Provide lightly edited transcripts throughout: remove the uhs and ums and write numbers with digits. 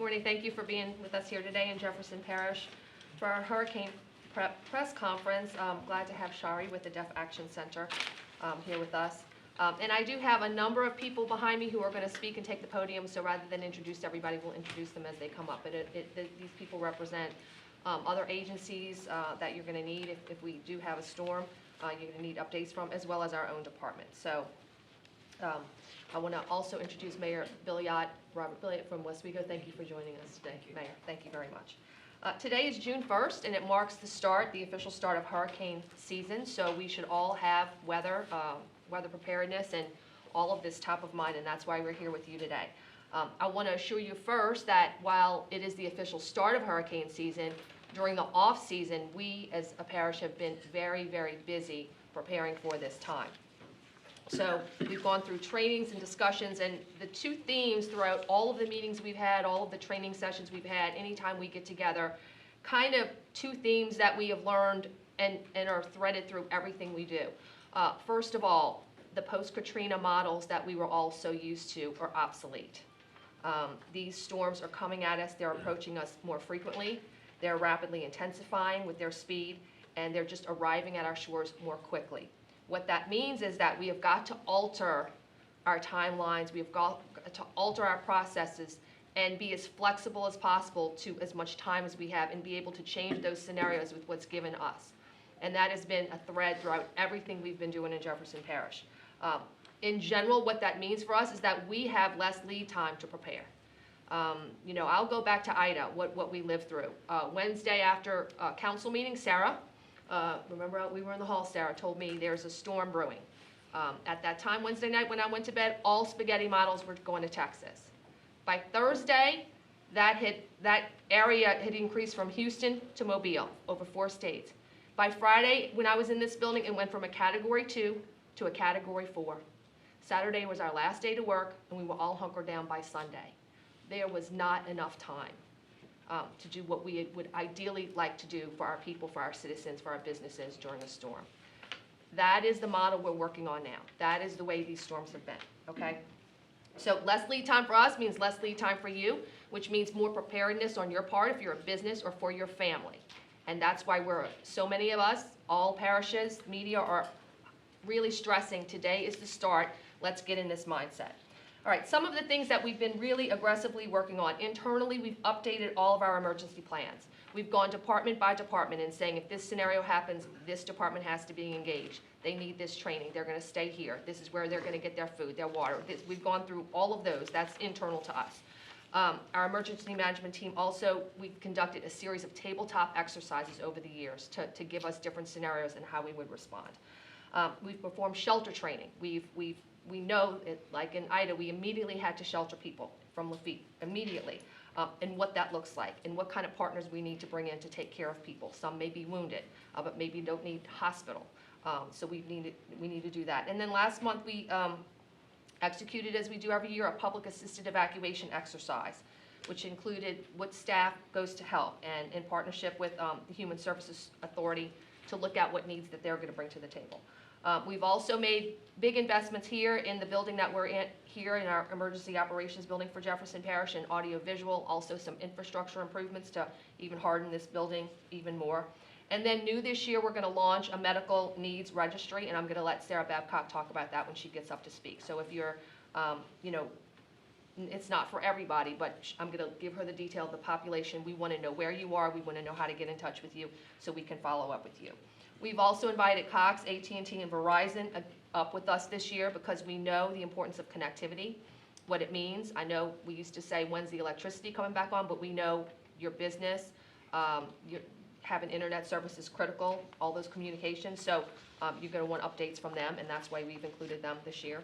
Morning. Thank you for being with us here today in Jefferson Parish for our Hurricane Prep Press Conference. Glad to have Shari with the Deaf Action Center here with us. And I do have a number of people behind me who are going to speak and take the podium, so rather than introduce everybody, we'll introduce them as they come up. But these people represent other agencies that you're going to need if we do have a storm. You're going to need updates from, as well as our own department. So I want to also introduce Mayor Robert Billiot from Westwego. Thank you for joining us today, Mayor. Thank you very much. Today is June 1st, and it marks the official start of hurricane season. So we should all have weather preparedness and all of this top of mind, and that's why we're here with you today. I want to assure you first that while it is the official start of hurricane season, during the off season, we as a parish have been very, very busy preparing for this time. So we've gone through trainings and discussions, and the two themes throughout all of the meetings we've had, all of the training sessions we've had, anytime we get together, kind of two themes that we have learned and are threaded through everything we do. First of all, the post-Katrina models that we were all so used to are obsolete. These storms are coming at us, they're approaching us more frequently, they're rapidly intensifying with their speed, and they're just arriving at our shores more quickly. What that means is that we have got to alter our timelines, we have got to alter our processes and be as flexible as possible to as much time as we have and be able to change those scenarios with what's given us. And that has been a thread throughout everything we've been doing in Jefferson Parish. In general, what that means for us is that we have less lead time to prepare. You know, I'll go back to Ida, what we lived through. Wednesday after council meeting, Sarah, remember we were in the hall, Sarah told me there's a storm brewing. At that time, Wednesday night when I went to bed, all spaghetti models were going to Texas. By Thursday, that area had increased from Houston to Mobile, over 4 states. By Friday, when I was in this building, it went from a Category 2 to a Category 4. Saturday was our last day to work, and we were all hunkered down by Sunday. There was not enough time to do what we would ideally like to do for our people, for our citizens, for our businesses during a storm. That is the model we're working on now. That is the way these storms have been, okay? So less lead time for us means less lead time for you, which means more preparedness on your part if you're a business or for your family. And that's why so many of us, all parishes, media are really stressing today is the start. Let's get in this mindset. All right, some of the things that we've been really aggressively working on. Internally, we've updated all of our emergency plans. We've gone department by department and saying if this scenario happens, this department has to be engaged. They need this training. They're going to stay here. This is where they're going to get their food, their water. We've gone through all of those. That's internal to us. Our emergency management team also, we've conducted a series of tabletop exercises over the years to give us different scenarios and how we would respond. We've performed shelter training. We know, like in Ida, we immediately had to shelter people from Lafitte, immediately, and what that looks like, and what kind of partners we need to bring in to take care of people. Some may be wounded, but maybe don't need hospital. So we need to do that. And then last month we executed, as we do every year, a public assisted evacuation exercise, which included what staff goes to help, and in partnership with the Human Services Authority to look at what needs that they're going to bring to the table. We've also made big investments here in the building that we're in, here in our emergency operations building for Jefferson Parish, and audio-visual, also some infrastructure improvements to even harden this building even more. And then new this year, we're going to launch a medical needs registry, and I'm going to let Sarah Babcock talk about that when she gets up to speak. So if you're, you know, it's not for everybody, but I'm going to give her the detail of the population. We want to know where you are. We want to know how to get in touch with you so we can follow up with you. We've also invited Cox, AT&T, and Verizon up with us this year because we know the importance of connectivity, what it means. I know we used to say, when's the electricity coming back on, but we know your business, having internet service is critical, all those communications. So you're going to want updates from them, and that's why we've included them this year.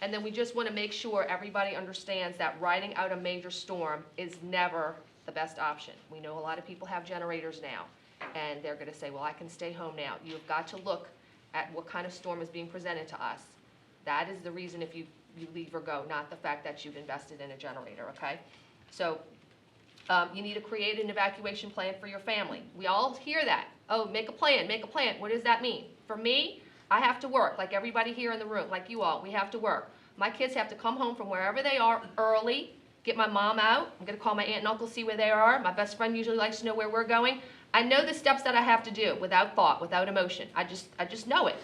And then we just want to make sure everybody understands that riding out a major storm is never the best option. We know a lot of people have generators now, and they're going to say, well, I can stay home now. You've got to look at what kind of storm is being presented to us. That is the reason if you leave or go, not the fact that you've invested in a generator, okay? So you need to create an evacuation plan for your family. We all hear that. Oh, make a plan, make a plan. What does that mean? For me, I have to work, like everybody here in the room, like you all, we have to work. My kids have to come home from wherever they are early get my mom out. I'm going to call my aunt and uncle, see where they are. My best friend usually likes to know where we're going. I know the steps that I have to do without thought, without emotion. I just know it.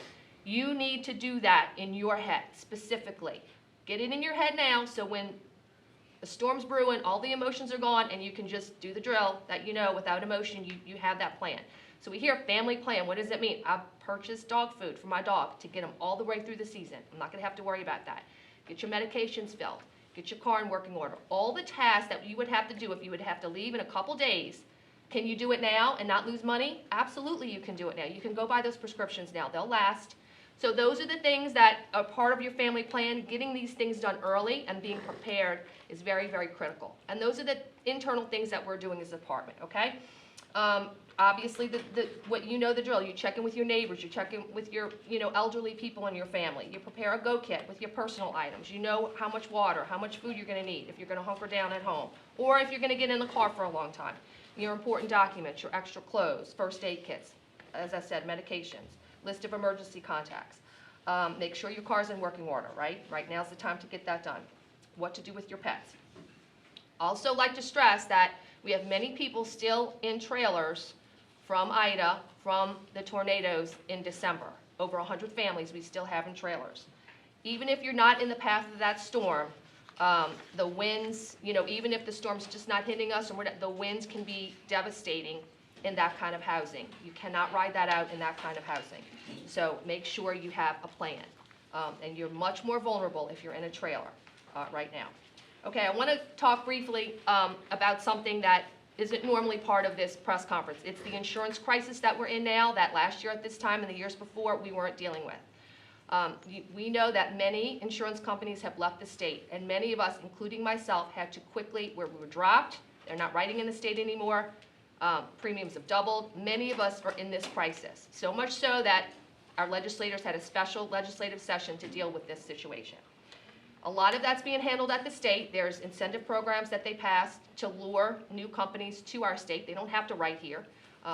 You need to do that in your head specifically. Get it in your head now, so when the storm's brewing, all the emotions are gone, and you can just do the drill that you know without emotion. You have that plan. So we hear family plan. What does it mean? I've purchased dog food for my dog to get him all the way through the season. I'm not going to have to worry about that. Get your medications filled. Get your car in working order. All the tasks that you would have to do if you would have to leave in a couple days. Can you do it now and not lose money? Absolutely, you can do it now. You can go buy those prescriptions now. They'll last. So those are the things that are part of your family plan. Getting these things done early and being prepared is very, very critical. And those are the internal things that we're doing as a department, okay? Obviously, what you know the drill. You check in with your neighbors. You check in with your elderly people in your family. You prepare a go kit with your personal items. You know how much water, how much food you're going to need if you're going to hunker down at home, or if you're going to get in the car for a long time. Your important documents, your extra clothes, first aid kits, as I said, medications, list of emergency contacts. Make sure your car's in working order, right? Right now's the time to get that done. What to do with your pets. Also like to stress that we have many people still in trailers from Ida, from the tornadoes in December. Over 100 families we still have in trailers. Even if you're not in the path of that storm, the winds, even if the storm's just not hitting us, the winds can be devastating in that kind of housing. You cannot ride that out in that kind of housing. So make sure you have a plan. And you're much more vulnerable if you're in a trailer right now. Okay, I want to talk briefly about something that isn't normally part of this press conference. It's the insurance crisis that we're in now, that last year at this time and the years before we weren't dealing with. We know that many insurance companies have left the state, and many of us, including myself, had to quickly, where we were dropped, they're not writing in the state anymore, premiums have doubled. Many of us are in this crisis, so much so that our legislators had a special legislative session to deal with this situation. A lot of that's being handled at the state. There's incentive programs that they passed to lure new companies to our state. They don't have to write here.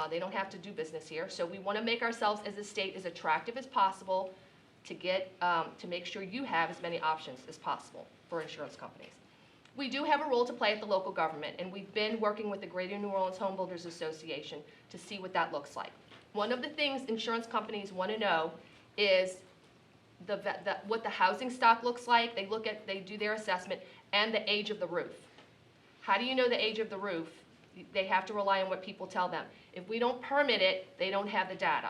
They don't have to do business here. So we want to make ourselves as a state as attractive as possible to make sure you have as many options as possible for insurance companies. We do have a role to play at the local government, and we've been working with the Greater New Orleans Home Builders Association to see what that looks like. One of the things insurance companies want to know is what the housing stock looks like. They do their assessment, and the age of the roof. How do you know the age of the roof? They have to rely on what people tell them. If we don't permit it, they don't have the data.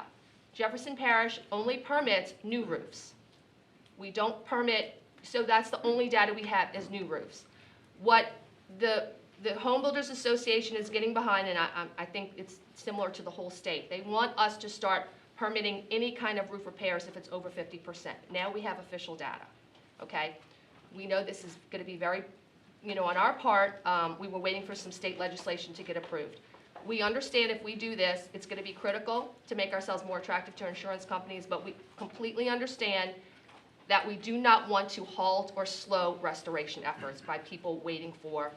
Jefferson Parish only permits new roofs. We don't permit, so that's the only data we have is new roofs. What the Home Builders Association is getting behind, and I think it's similar to the whole state, they want us to start permitting any kind of roof repairs if it's over 50%. Now we have official data, okay? We know this is going to be very, on our part, we were waiting for some state legislation to get approved. We understand if we do this, it's going to be critical to make ourselves more attractive to insurance companies, but we completely understand that we do not want to halt or slow restoration efforts by people waiting for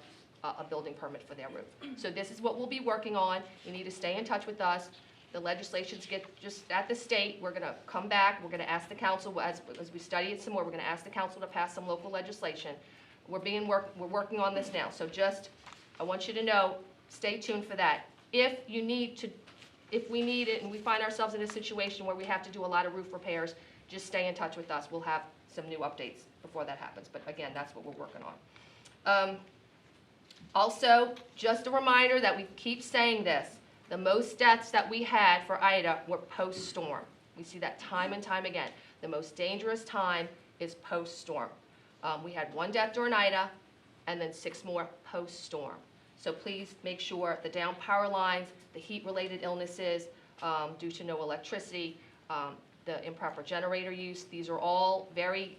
a building permit for their roof. So this is what we'll be working on. You need to stay in touch with us. The legislations get just at the state. We're going to come back. We're going to ask the council, as we study it some more, we're going to ask the council to pass some local legislation. We're working on this now. So I want you to know, stay tuned for that. If we need it and we find ourselves in a situation where we have to do a lot of roof repairs, just stay in touch with us. We'll have some new updates before that happens. But again, that's what we're working on. Also, just a reminder that we keep saying this. The most deaths that we had for Ida were post-storm. We see that time and time again. The most dangerous time is post-storm. We had 1 death during Ida and then 6 more post-storm. So please make sure the down power lines, the heat-related illnesses due to no electricity, the improper generator use, these are all very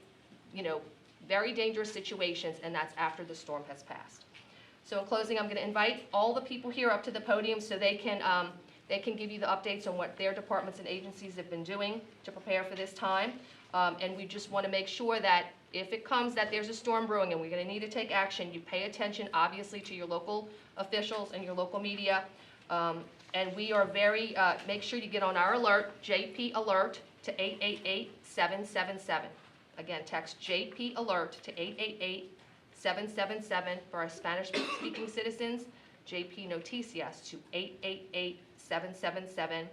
dangerous situations, and that's after the storm has passed. So in closing, I'm going to invite all the people here up to the podium so they can give you the updates on what their departments and agencies have been doing to prepare for this time. And we just want to make sure that if it comes that there's a storm brewing and we're going to need to take action, you pay attention, obviously, to your local officials and your local media. And we are make sure you get on our alert, JP Alert, to 888-777. Again, text JP Alert to 777 for our Spanish-speaking citizens, JP Noticias to 888-777.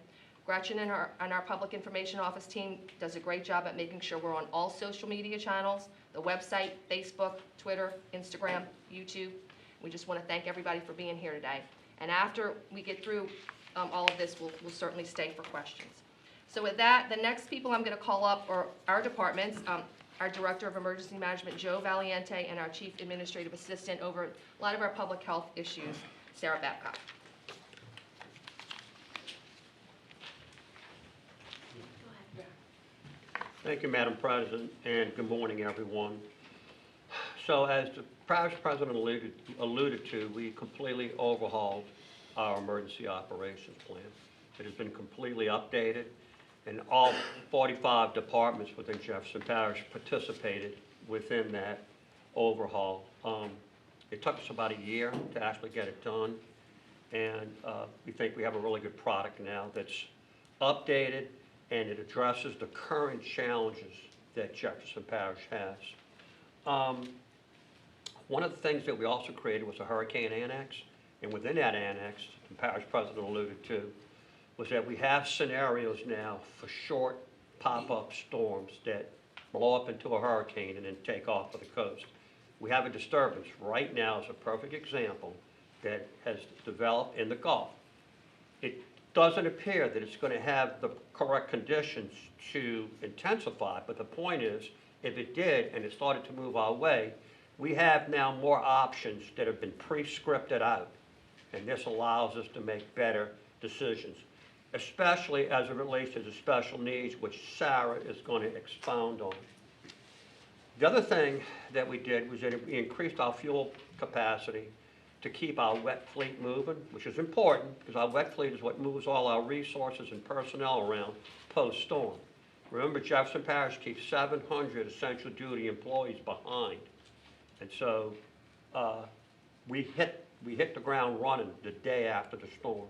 Gretchen and our public information office team does a great job at making sure we're on all social media channels, the website, Facebook, Twitter, Instagram, YouTube. We just want to thank everybody for being here today. And after we get through all of this, we'll certainly stay for questions. So with that, the next people I'm going to call up are our departments, our Director of Emergency Management, Joe Valiente, and our Chief Administrative Assistant over a lot of our public health issues, Sarah Babcock. Thank you, Madam President, and good morning, everyone. So as the Parish President alluded to, we completely overhauled our emergency operations plan. It has been completely updated, and all 45 departments within Jefferson Parish participated within that overhaul. It took us about a year to actually get it done, and we think we have a really good product now that's updated, and it addresses the current challenges that Jefferson Parish has. One of the things that we also created was a hurricane annex, and within that annex, the Parish President alluded to, was that we have scenarios now for short pop-up storms that blow up into a hurricane and then take off of the coast. We have a disturbance right now as a perfect example that has developed in the Gulf. It doesn't appear that it's going to have the correct conditions to intensify, but the point is, if it did and it started to move our way, we have now more options that have been pre-scripted out, and this allows us to make better decisions, especially as it relates to the special needs, which Sarah is going to expound on. The other thing that we did was that we increased our fuel capacity to keep our wet fleet moving, which is important because our wet fleet is what moves all our resources and personnel around post-storm. Remember, Jefferson Parish keeps 700 essential duty employees behind. And so we hit the ground running the day after the storm.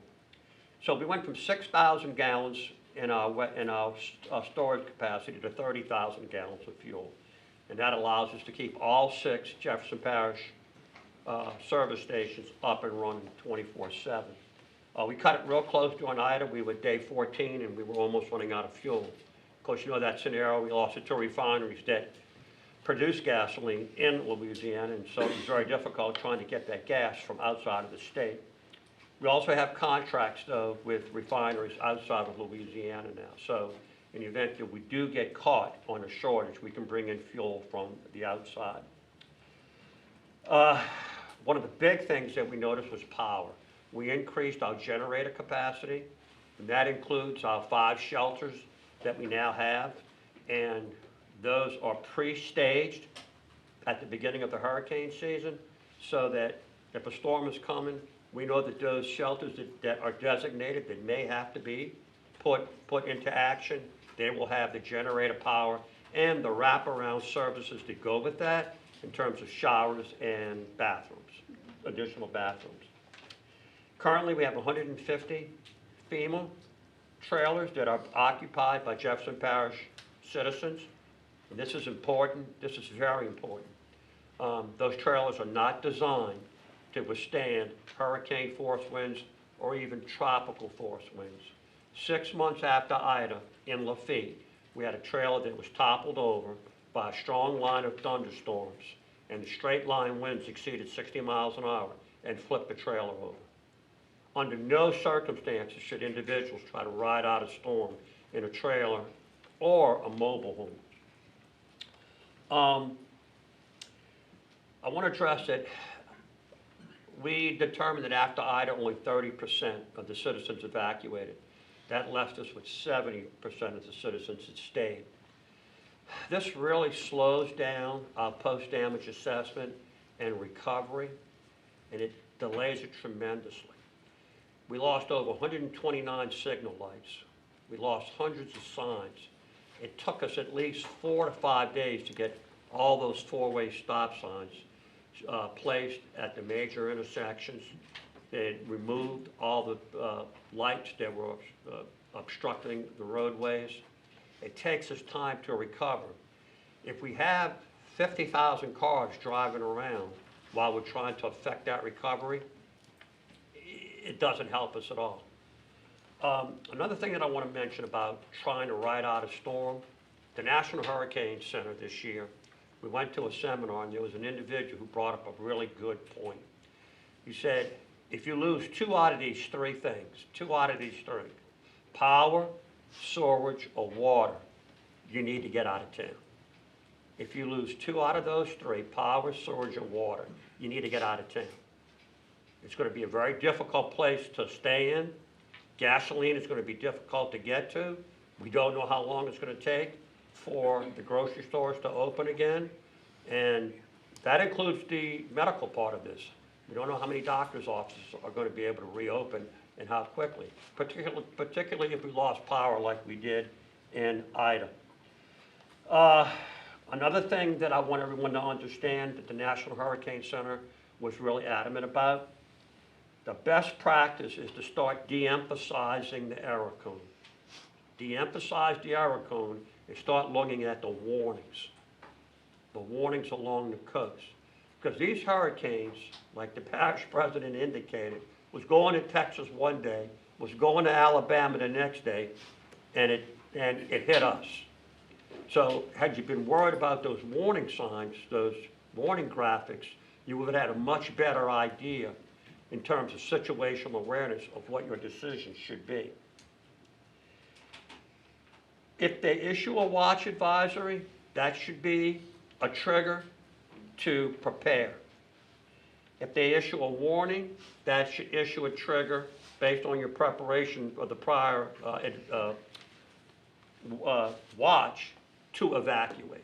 So we went from 6,000 gallons in our storage capacity to 30,000 gallons of fuel. And that allows us to keep all 6 Jefferson Parish service stations up and running 24/7. We cut it real close during Ida. We were day 14 and we were almost running out of fuel. Of course, you know that scenario, we lost it to refineries that produce gasoline in Louisiana, and so it was very difficult trying to get that gas from outside of the state. We also have contracts, though, with refineries outside of Louisiana now. So in the event that we do get caught on a shortage, we can bring in fuel from the outside. One of the big things that we noticed was power. We increased our generator capacity, and that includes our 5 shelters that we now have, and those are pre-staged at the beginning of the hurricane season, so that if a storm is coming, we know that those shelters that are designated that may have to be put into action, they will have the generator power and the wraparound services that go with that in terms of showers and bathrooms, additional bathrooms. Currently, we have 150 FEMA trailers that are occupied by Jefferson Parish citizens. And this is important. This is very important. Those trailers are not designed to withstand hurricane force winds or even tropical force winds. 6 months after Ida in Lafitte, we had a trailer that was toppled over by a strong line of thunderstorms, and the straight line winds exceeded 60 miles an hour and flipped the trailer over. Under no circumstances should individuals try to ride out a storm in a trailer or a mobile home. I want to address that we determined that after Ida, only 30% of the citizens evacuated. That left us with 70% of the citizens that stayed. This really slows down our post-damage assessment and recovery, and it delays it tremendously. We lost over 129 signal lights. We lost hundreds of signs. It took us at least 4 to 5 days to get all those 4-way stop signs placed at the major intersections. They removed all the lights that were obstructing the roadways. It takes us time to recover. If we have 50,000 cars driving around while we're trying to affect that recovery, it doesn't help us at all. Another thing that I want to mention about trying to ride out a storm, the National Hurricane Center this year, we went to a seminar and there was an individual who brought up a really good point. He said, if you lose two out of these three things, power, sewage, or water, you need to get out of town. If you lose two out of those three, power, sewage, and water, you need to get out of town. It's going to be a very difficult place to stay in. Gasoline is going to be difficult to get to. We don't know how long it's going to take for the grocery stores to open again. And that includes the medical part of this. We don't know how many doctors' offices are going to be able to reopen and how quickly, particularly if we lost power like we did in Ida. Another thing that I want everyone to understand that the National Hurricane Center was really adamant about, the best practice is to start de-emphasizing the error cone. De-emphasize the error cone and start looking at the warnings along the coast. Because these hurricanes, like the parish president indicated, was going to Texas one day, was going to Alabama the next day, and it hit us. So had you been worried about those warning signs, those warning graphics, you would have had a much better idea in terms of situational awareness of what your decision should be. If they issue a watch advisory, that should be a trigger to prepare. If they issue a warning, that should issue a trigger based on your preparation of the prior watch to evacuate.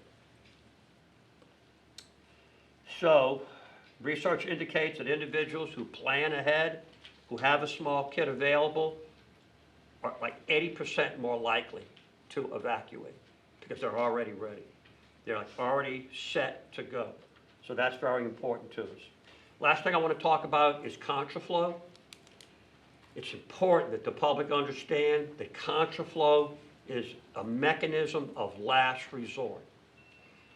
So, research indicates that individuals who plan ahead, who have a small kit available, are like 80% more likely to evacuate because they're already ready. They're like already set to go. So that's very important to us. Last thing I want to talk about is contraflow. It's important that the public understand that contraflow is a mechanism of last resort.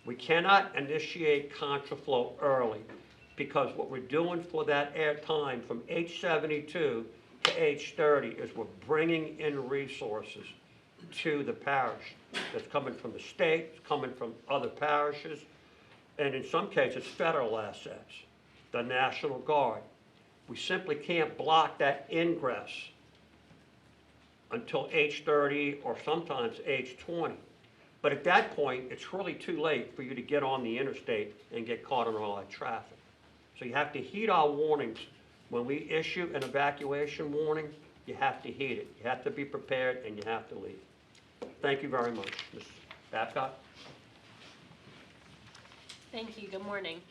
We cannot initiate contraflow early because what we're doing for that air time from H72 to H30 is we're bringing in resources to the parish. That's coming from the state, it's coming from other parishes, and in some cases, federal assets, the National Guard. We simply can't block that ingress until H30 or sometimes H20. But at that point, it's really too late for you to get on the interstate and get caught in all that traffic. So you have to heed our warnings. When we issue an evacuation warning, you have to heed it. You have to be prepared and you have to leave. Thank you very much. Ms. Babcock? Thank you. Good morning.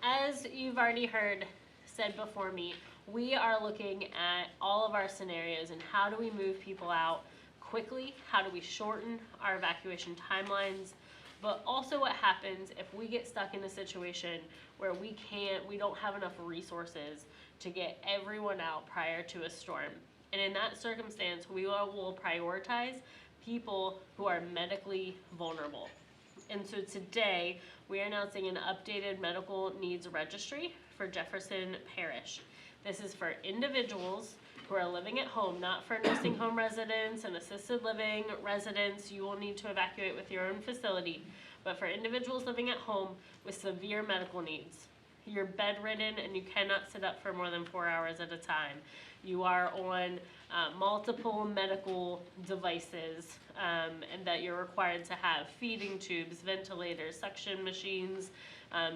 As you've already heard said before me, we are looking at all of our scenarios and how do we move people out quickly, how do we shorten our evacuation timelines, but also what happens if we get stuck in a situation where we don't have enough resources to get everyone out prior to a storm. And in that circumstance, we will prioritize people who are medically vulnerable. And so today, we are announcing an updated medical needs registry for Jefferson Parish. This is for individuals who are living at home, not for nursing home residents and assisted living residents. You will need to evacuate with your own facility, but for individuals living at home with severe medical needs. You're bedridden and you cannot sit up for more than 4 hours at a time. You are on multiple medical devices and that you're required to have feeding tubes, ventilators, suction machines.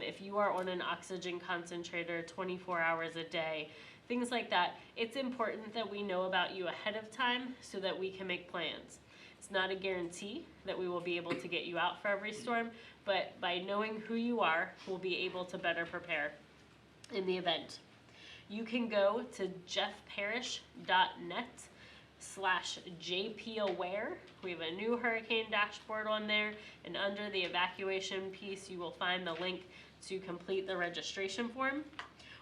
If you are on an oxygen concentrator 24 hours a day, things like that, it's important that we know about you ahead of time so that we can make plans. It's not a guarantee that we will be able to get you out for every storm, but by knowing who you are, we'll be able to better prepare in the event. You can go to jeffparish.net/JPAware. We have a new hurricane dashboard on there, and under the evacuation piece, you will find the link to complete the registration form.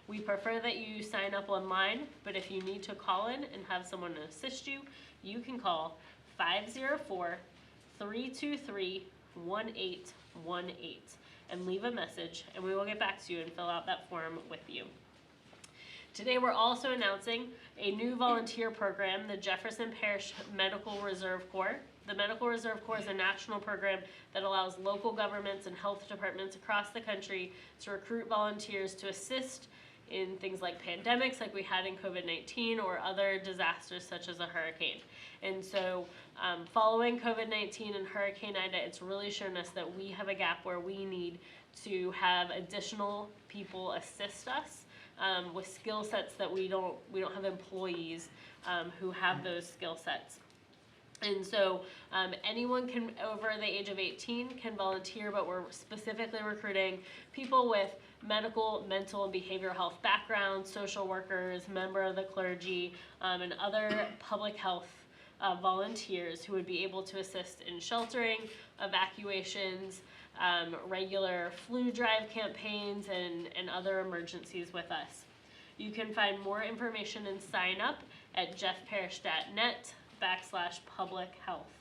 We prefer that you sign up online, but if you need to call in and have someone assist you, you can call 504-323-1818. and leave a message, and we will get back to you and fill out that form with you. Today we're also announcing a new volunteer program, the Jefferson Parish Medical Reserve Corps. The Medical Reserve Corps is a national program that allows local governments and health departments across the country to recruit volunteers to assist in things like pandemics like we had in COVID-19 or other disasters such as a hurricane. And so following COVID-19 and Hurricane Ida, it's really shown us that we have a gap where we need to have additional people assist us with skill sets that we don't have employees who have those skill sets. And so anyone can over the age of 18 can volunteer, but we're specifically recruiting people with medical, mental, and behavioral health backgrounds, social workers, member of the clergy, and other public health volunteers who would be able to assist in sheltering, evacuations, regular flu drive campaigns, and other emergencies with us. You can find more information and sign up at jeffparish.net/public health.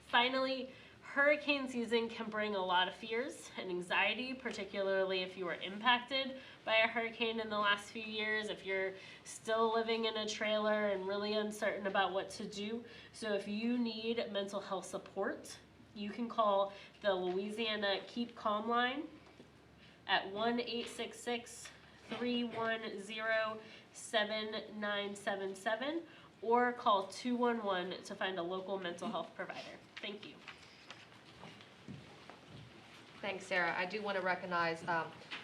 Finally, hurricane season can bring a lot of fears and anxiety, particularly if you were impacted by a hurricane in the last few years, if you're still living in a trailer and really uncertain about what to do. So if you need mental health support, you can call the Louisiana Keep Calm line at 1-866-310-7977 or call 211 to find a local mental health provider. Thank you. Thanks, Sarah. I do want to recognize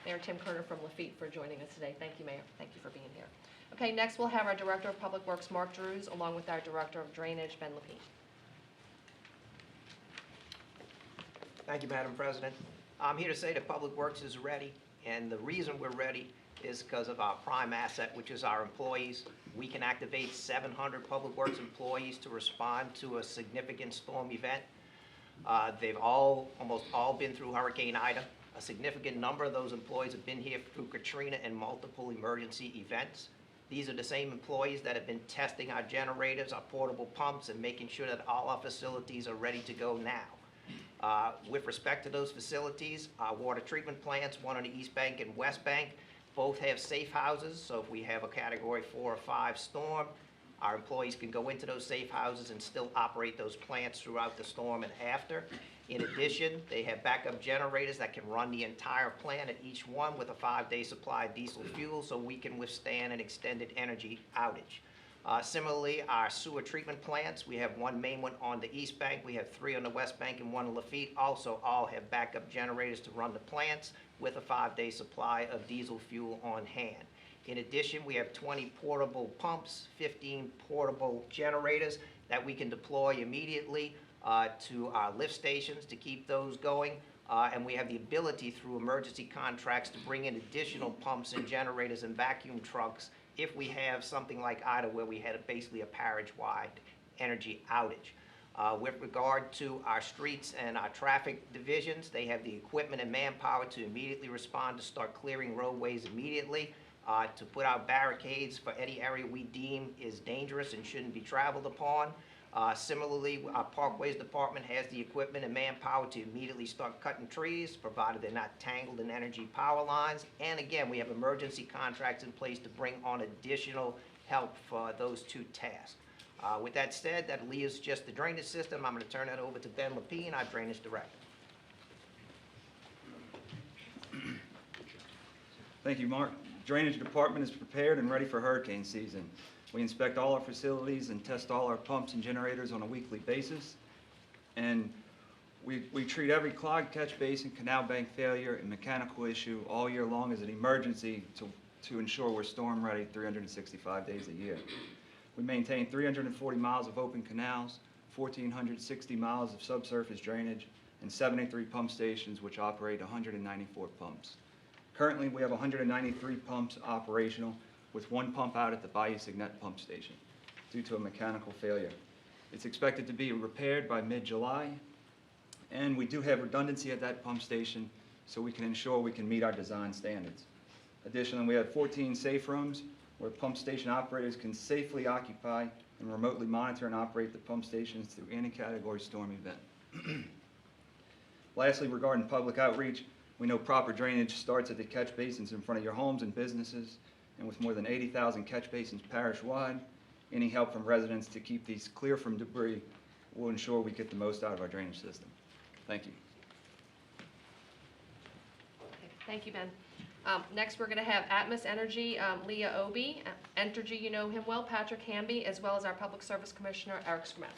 Mayor Tim Kerner from Lafitte for joining us today. Thank you, Mayor. Thank you for being here. Okay, next we'll have our Director of Public Works, Mark Drews, along with our Director of Drainage, Ben Lafitte. Thank you, Madam President. I'm here to say that Public Works is ready, and the reason we're ready is because of our prime asset, which is our employees. We can activate 700 Public Works employees to respond to a significant storm event. They've almost all been through Hurricane Ida. A significant number of those employees have been here through Katrina and multiple emergency events. These are the same employees that have been testing our generators, our portable pumps, and making sure that all our facilities are ready to go now. With respect to those facilities, our water treatment plants, one on the East Bank and West Bank, both have safe houses, so if we have a Category 4 or 5 storm, our employees can go into those safe houses and still operate those plants throughout the storm and after. In addition, they have backup generators that can run the entire plant at each one with a 5-day supply of diesel fuel so we can withstand an extended energy outage. Similarly, our sewer treatment plants, we have one main one on the East Bank, we have 3 on the West Bank and 1 in Lafitte, also all have backup generators to run the plants with a 5-day supply of diesel fuel on hand. In addition, we have 20 portable pumps, 15 portable generators that we can deploy immediately to our lift stations to keep those going. And we have the ability through emergency contracts to bring in additional pumps and generators and vacuum trucks if we have something like Ida where we had basically a parish-wide energy outage. With regard to our streets and our traffic divisions, they have the equipment and manpower to immediately respond to start clearing roadways immediately, to put out barricades for any area we deem is dangerous and shouldn't be traveled upon. Similarly, our Parkways Department has the equipment and manpower to immediately start cutting trees, provided they're not tangled in energy power lines. And again, we have emergency contracts in place to bring on additional help for those 2 tasks. With that said, that leaves just the drainage system. I'm going to turn that over to Ben Lapine, our Drainage Director. Thank you, Mark. Drainage Department is prepared and ready for hurricane season. We inspect all our facilities and test all our pumps and generators on a weekly basis. And we treat every clogged catch basin, canal bank failure, and mechanical issue all year long as an emergency to ensure we're storm ready 365 days a year. We maintain 340 miles of open canals, 1,460 miles of subsurface drainage, and 73 pump stations which operate 194 pumps. Currently, we have 193 pumps operational, with 1 pump out at the Bayou Signet pump station due to a mechanical failure. It's expected to be repaired by mid-July, and we do have redundancy at that pump station so we can ensure we can meet our design standards. Additionally, we have 14 safe rooms where pump station operators can safely occupy and remotely monitor and operate the pump stations through any category storm event. Lastly, regarding public outreach, We know proper drainage starts at the catch basins in front of your homes and businesses, and with more than 80,000 catch basins parish-wide, any help from residents to keep these clear from debris will ensure we get the most out of our drainage system. Thank you. Okay, thank you, Ben. Next, we're going to have Atmos Energy, Leah Obie. Entergy, you know him well, Patrick Hamby, as well as our Public Service Commissioner, Eric Schmidt.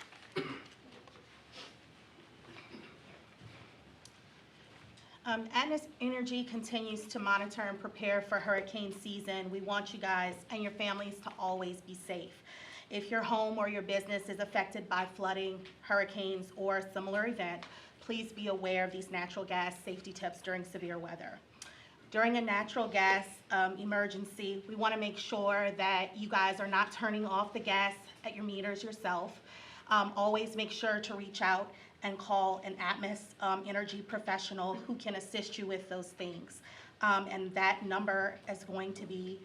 Atmos Energy continues to monitor and prepare for hurricane season. We want you guys and your families to always be safe. If your home or your business is affected by flooding, hurricanes, or a similar event, please be aware of these natural gas safety tips during severe weather. During a natural gas emergency, we want to make sure that you guys are not turning off the gas at your meters yourself. Always make sure to reach out and call an Atmos Energy professional who can assist you with those things. And that number is going to be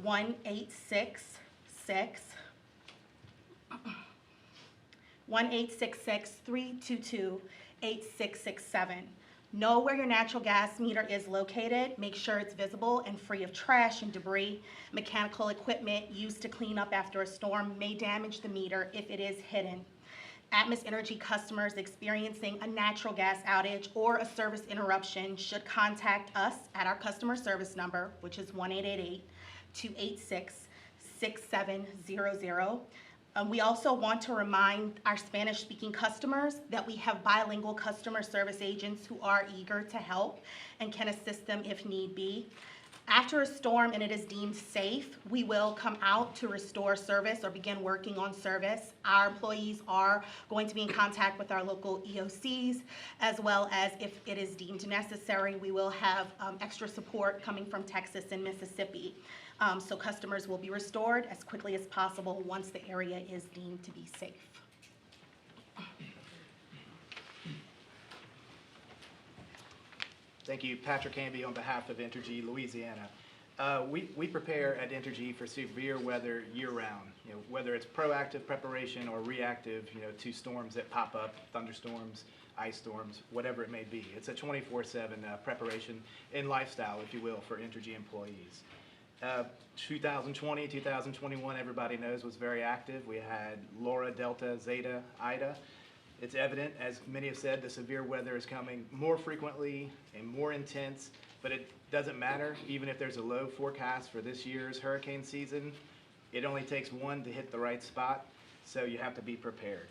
1-866-322-8667. Know where your natural gas meter is located. Make sure it's visible and free of trash and debris. Mechanical equipment used to clean up after a storm may damage the meter if it is hidden. Atmos Energy customers experiencing a natural gas outage or a service interruption should contact us at our customer service number, which is 1-888-286-6700. We also want to remind our Spanish-speaking customers that we have bilingual customer service agents who are eager to help and can assist them if need be. After a storm and it is deemed safe, we will come out to restore service or begin working on service. Our employees are going to be in contact with our local EOCs, as well as, if it is deemed necessary, we will have extra support coming from Texas and Mississippi. So customers will be restored as quickly as possible once the area is deemed to be safe. Thank you, Patrick Hamby on behalf of Entergy Louisiana. We prepare at Entergy for severe weather year-round. Whether it's proactive preparation or reactive, to storms that pop up, thunderstorms, ice storms, whatever it may be. It's a 24/7 preparation and lifestyle, if you will, for Entergy employees. 2020, 2021, everybody knows, was very active. We had Laura, Delta, Zeta, Ida. It's evident, as many have said, the severe weather is coming more frequently and more intense, but it doesn't matter. Even if there's a low forecast for this year's hurricane season, it only takes one to hit the right spot, so you have to be prepared.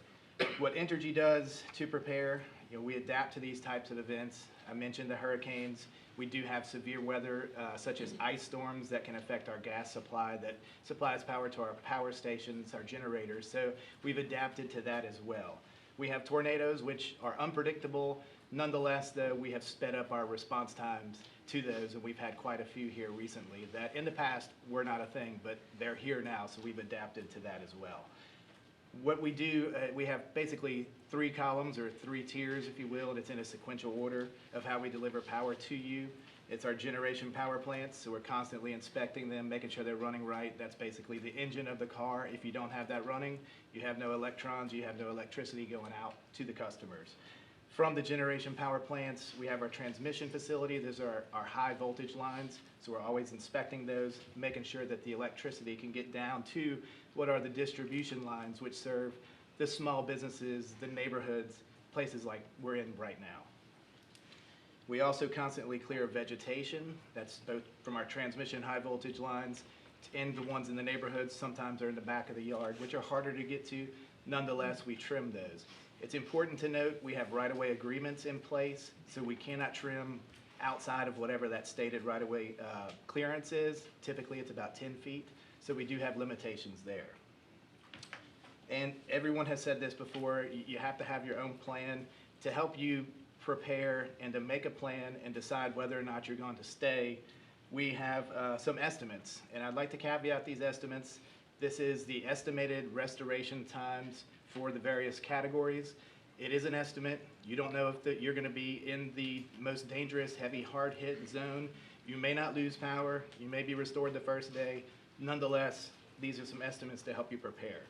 What Entergy does to prepare, we adapt to these types of events. I mentioned the hurricanes. We do have severe weather, such as ice storms that can affect our gas supply that supplies power to our power stations, our generators, so we've adapted to that as well. We have tornadoes, which are unpredictable. Nonetheless, though, we have sped up our response times to those, and we've had quite a few here recently that in the past were not a thing, but they're here now, so we've adapted to that as well. What we do, we have basically 3 columns or 3 tiers, if you will, and it's in a sequential order of how we deliver power to you. It's our generation power plants, so we're constantly inspecting them, making sure they're running right. That's basically the engine of the car. If you don't have that running, you have no electrons, you have no electricity going out to the customers. From the generation power plants, we have our transmission facility. Those are our high voltage lines, so we're always inspecting those, making sure that the electricity can get down to what are the distribution lines, which serve the small businesses, the neighborhoods, places like we're in right now. We also constantly clear vegetation. That's both from our transmission high voltage lines and the ones in the neighborhoods. Sometimes they're in the back of the yard, which are harder to get to. Nonetheless, we trim those. It's important to note we have right-of-way agreements in place, so we cannot trim outside of whatever that stated right-of-way clearance is. Typically, it's about 10 feet, so we do have limitations there. And everyone has said this before, you have to have your own plan to help you prepare and to make a plan and decide whether or not you're going to stay. We have some estimates, and I'd like to caveat these estimates. This is the estimated restoration times for the various categories. It is an estimate. You don't know if you're going to be in the most dangerous, heavy, hard-hit zone. You may not lose power. You may be restored the first day. Nonetheless, these are some estimates to help you prepare.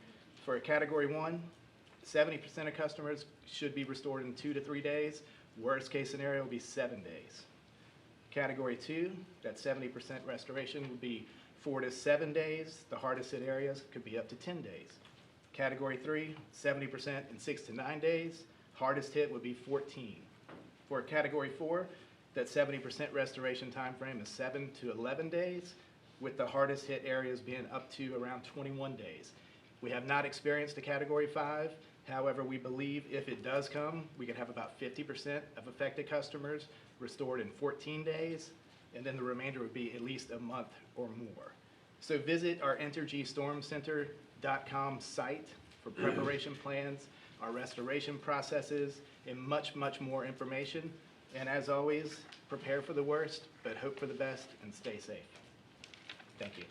For Category 1, 70% of customers should be restored in 2 to 3 days. Worst case scenario will be 7 days. Category 2, that 70% restoration would be 4 to 7 days. The hardest hit areas could be up to 10 days. Category 3, 70% in 6 to 9 days. Hardest hit would be 14. For Category 4, that 70% restoration time frame is 7 to 11 days, with the hardest hit areas being up to around 21 days. We have not experienced a Category 5. However, we believe if it does come, we could have about 50% of affected customers restored in 14 days, and then the remainder would be at least a month or more. So visit our EnergyStormCenter.com site for preparation plans, our restoration processes, and much, much more information. And as always, prepare for the worst, but hope for the best and stay safe. Thank you.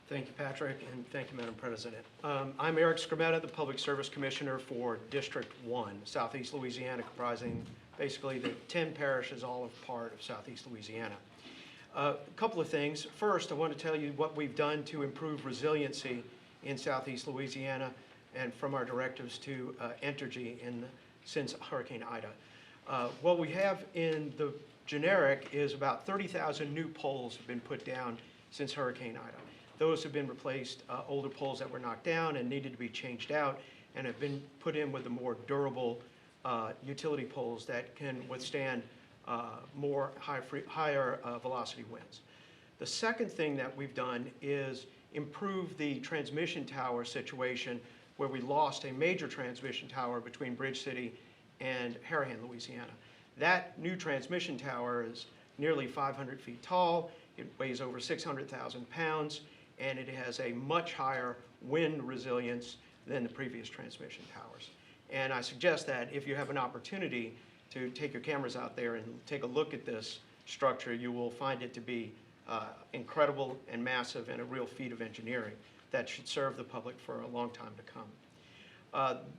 Thank you, Patrick, and thank you, Madam President. I'm Eric Scrimmetta, the Public Service Commissioner for District 1, Southeast Louisiana, comprising basically the 10 parishes, all of part of Southeast Louisiana. A couple of things. First, I want to tell you what we've done to improve resiliency in Southeast Louisiana and from our directives to Entergy since Hurricane Ida. What we have in the generic is about 30,000 new poles have been put down since Hurricane Ida. Those have been replaced, older poles that were knocked down and needed to be changed out, and have been put in with the more durable utility poles that can withstand more higher velocity winds. The second thing that we've done is improve the transmission tower situation, where we lost a major transmission tower between Bridge City and Harahan, Louisiana. That new transmission tower is nearly 500 feet tall. It weighs over 600,000 pounds, and it has a much higher wind resilience than the previous transmission towers. And I suggest that if you have an opportunity to take your cameras out there and take a look at this structure, you will find it to be incredible and massive and a real feat of engineering that should serve the public for a long time to come.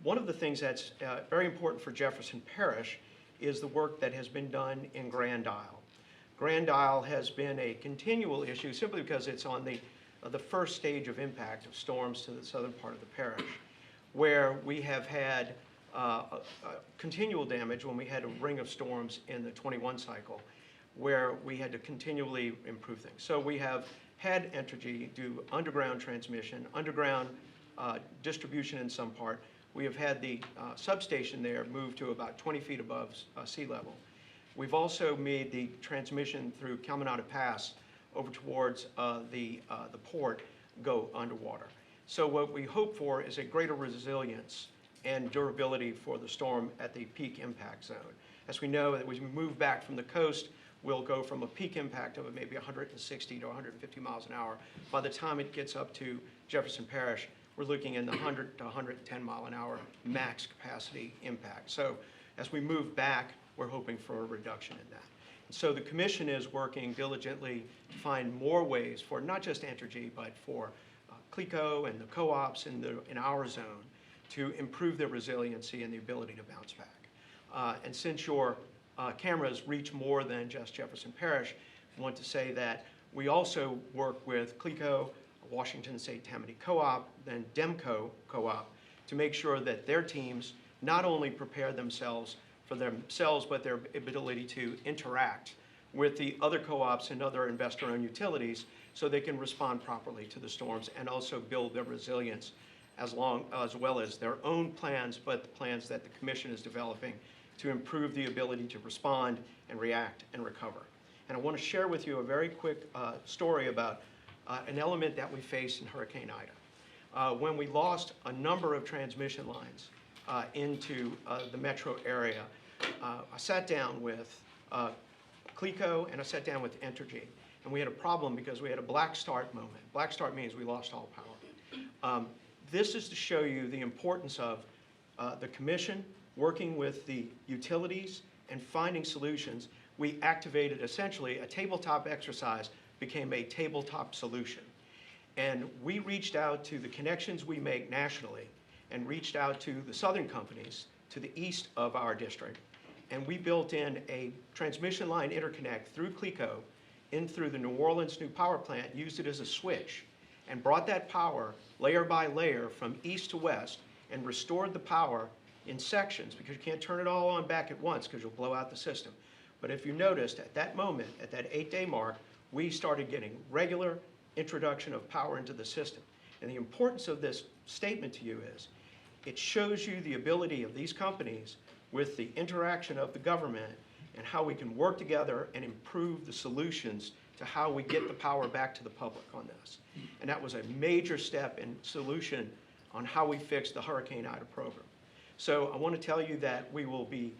One of the things that's very important for Jefferson Parish is the work that has been done in Grand Isle. Grand Isle has been a continual issue simply because it's on the first stage of impact of storms to the southern part of the parish, where we have had continual damage when we had a ring of storms in the 21 cycle, where we had to continually improve things. So we have had Entergy do underground transmission, underground distribution in some part. We have had the substation there move to about 20 feet above sea level. We've also made the transmission through Caminata Pass over towards the port go underwater. So what we hope for is a greater resilience and durability for the storm at the peak impact zone. As we know, that as we move back from the coast, we'll go from a peak impact of maybe 160 to 150 miles an hour. By the time it gets up to Jefferson Parish, we're looking in the 100 to 110 mile an hour max capacity impact. So as we move back, we're hoping for a reduction in that. So the commission is working diligently to find more ways for not just Entergy, but for CLECO and the co-ops in our zone to improve their resiliency and the ability to bounce back. And since your cameras reach more than just Jefferson Parish, I want to say that we also work with CLECO, Washington State Tammany Co-op, then DEMCO Co-op, to make sure that their teams not only prepare themselves for themselves, but their ability to interact with the other co-ops and other investor-owned utilities so they can respond properly to the storms and also build their resilience as well as their own plans, but the plans that the commission is developing to improve the ability to respond and react and recover. And I want to share with you a very quick story about an element that we faced in Hurricane Ida. When we lost a number of transmission lines into the metro area, I sat down with CLECO and I sat down with Entergy, and we had a problem because we had a black start moment. Black start means we lost all power. This is to show you the importance of the commission working with the utilities and finding solutions. We activated essentially a tabletop exercise became a tabletop solution. And we reached out to the connections we make nationally and reached out to the southern companies to the east of our district. And we built in a transmission line interconnect through CLECO in through the New Orleans new power plant, used it as a switch, and brought that power layer by layer from east to west and restored the power in sections, because you can't turn it all on back at once because you'll blow out the system. But if you noticed, at that moment, at that 8-day mark, we started getting regular introduction of power into the system. And the importance of this statement to you is, it shows you the ability of these companies with the interaction of the government and how we can work together and improve the solutions to how we get the power back to the public on this. And that was a major step in solution on how we fix the Hurricane Ida program. So I want to tell you that we will be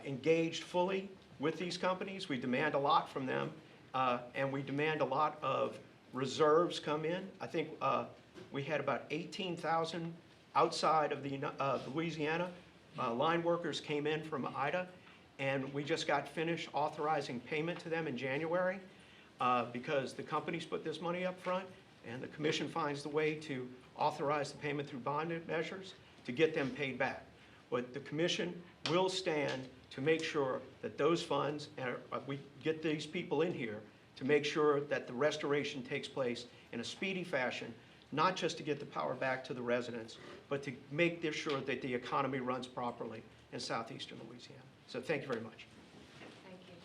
engaged fully with these companies. We demand a lot from them, and we demand a lot of reserves come in. I think we had about 18,000 outside of Louisiana. Line workers came in from Ida, and we just got finished authorizing payment to them in January because the companies put this money up front, and the commission finds the way to authorize the payment through bond measures to get them paid back. But the commission will stand to make sure that those funds, we get these people in here to make sure that the restoration takes place in a speedy fashion, not just to get the power back to the residents, but to make sure that the economy runs properly in southeastern Louisiana. So thank you very much. Thank you.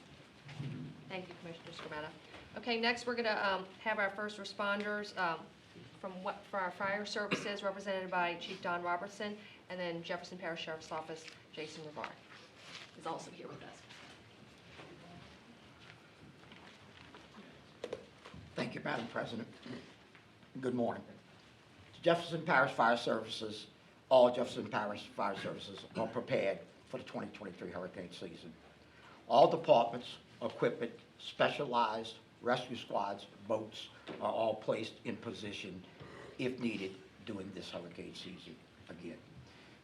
Thank you, Commissioner Scarmetta. Okay, next we're going to have our first responders for our fire services, represented by Chief Don Robertson, and then Jefferson Parish Sheriff's Office, Jason Rivard is also here with us. Thank you, Madam President. Good morning. Jefferson Parish Fire Services, all Jefferson Parish Fire Services are prepared for the 2023 hurricane season. All departments, equipment, specialized rescue squads, boats are all placed in position if needed during this hurricane season again.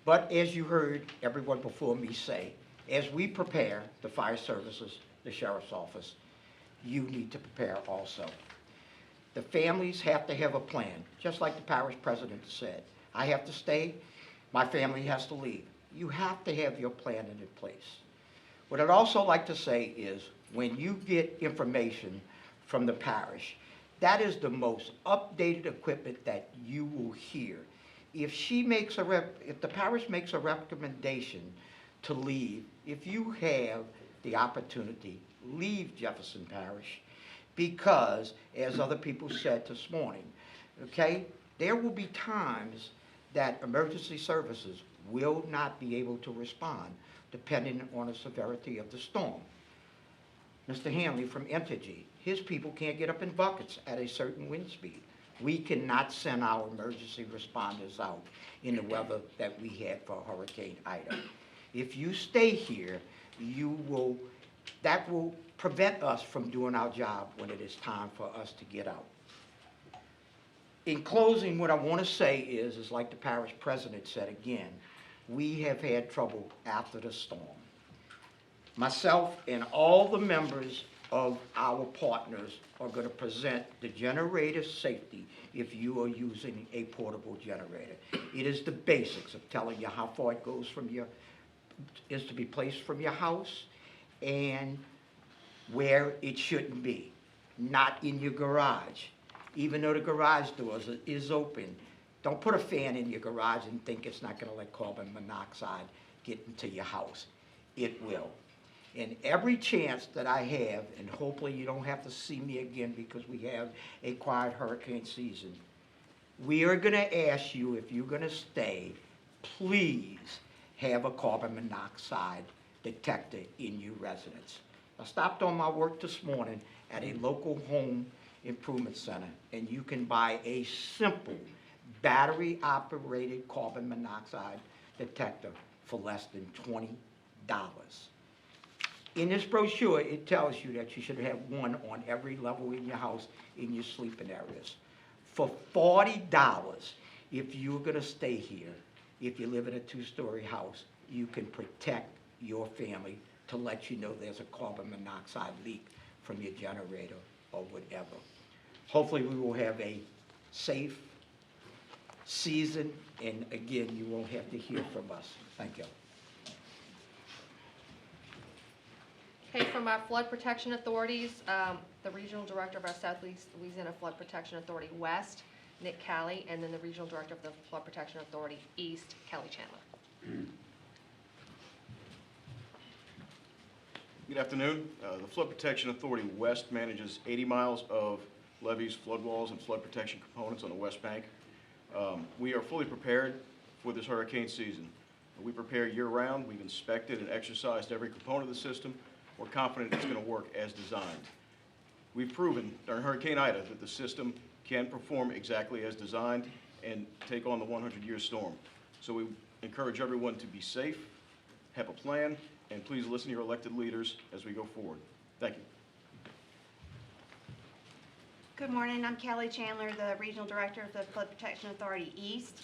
But as you heard everyone before me say, as we prepare the fire services, the sheriff's office, you need to prepare also. The families have to have a plan, just like the parish president said. I have to stay, my family has to leave. You have to have your plan in place. What I'd also like to say is, when you get information from the parish, that is the most updated equipment that you will hear. If the parish makes a recommendation to leave, if you have the opportunity, leave Jefferson Parish, because, as other people said this morning, okay, there will be times that emergency services will not be able to respond, depending on the severity of the storm. Mr. Hanley from Entergy, his people can't get up in buckets at a certain wind speed. We cannot send our emergency responders out in the weather that we had for Hurricane Ida. If you stay here, that will prevent us from doing our job when it is time for us to get out. In closing, what I want to say is like the parish president said again, we have had trouble after the storm. Myself and all the members of our partners are going to present the generator safety if you are using a portable generator. It is the basics of telling you how far it goes from is to be placed from your house and where it shouldn't be, not in your garage. Even though the garage doors is open, don't put a fan in your garage and think it's not going to let carbon monoxide get into your house. It will. And every chance that I have, and hopefully you don't have to see me again because we have a quiet hurricane season, we are going to ask you, if you're going to stay, please have a carbon monoxide detector in your residence. I stopped on my work this morning at a local home improvement center, and you can buy a simple battery-operated carbon monoxide detector for less than $20. In this brochure, it tells you that you should have one on every level in your house in your sleeping areas. For $40, if you're going to stay here, if you live in a 2-story house, you can protect your family to let you know there's a carbon monoxide leak from your generator or whatever. Hopefully we will have a safe season, and again, you won't have to hear from us. Thank you. Okay, from our flood protection authorities, the regional director of our Southeast Louisiana Flood Protection Authority West, Nick Calley, and then the regional director of the Flood Protection Authority East, Kelly Chandler. Good afternoon. The Flood Protection Authority West manages 80 miles of levees, flood walls, and flood protection components on the West Bank. We are fully prepared for this hurricane season. We prepare year-round. We've inspected and exercised every component of the system. We're confident it's going to work as designed. We've proven during Hurricane Ida that the system can perform exactly as designed and take on the 100-year storm. So we encourage everyone to be safe, have a plan, and please listen to your elected leaders as we go forward. Thank you. Good morning, I'm Kelly Chandler, the Regional Director of the Flood Protection Authority East.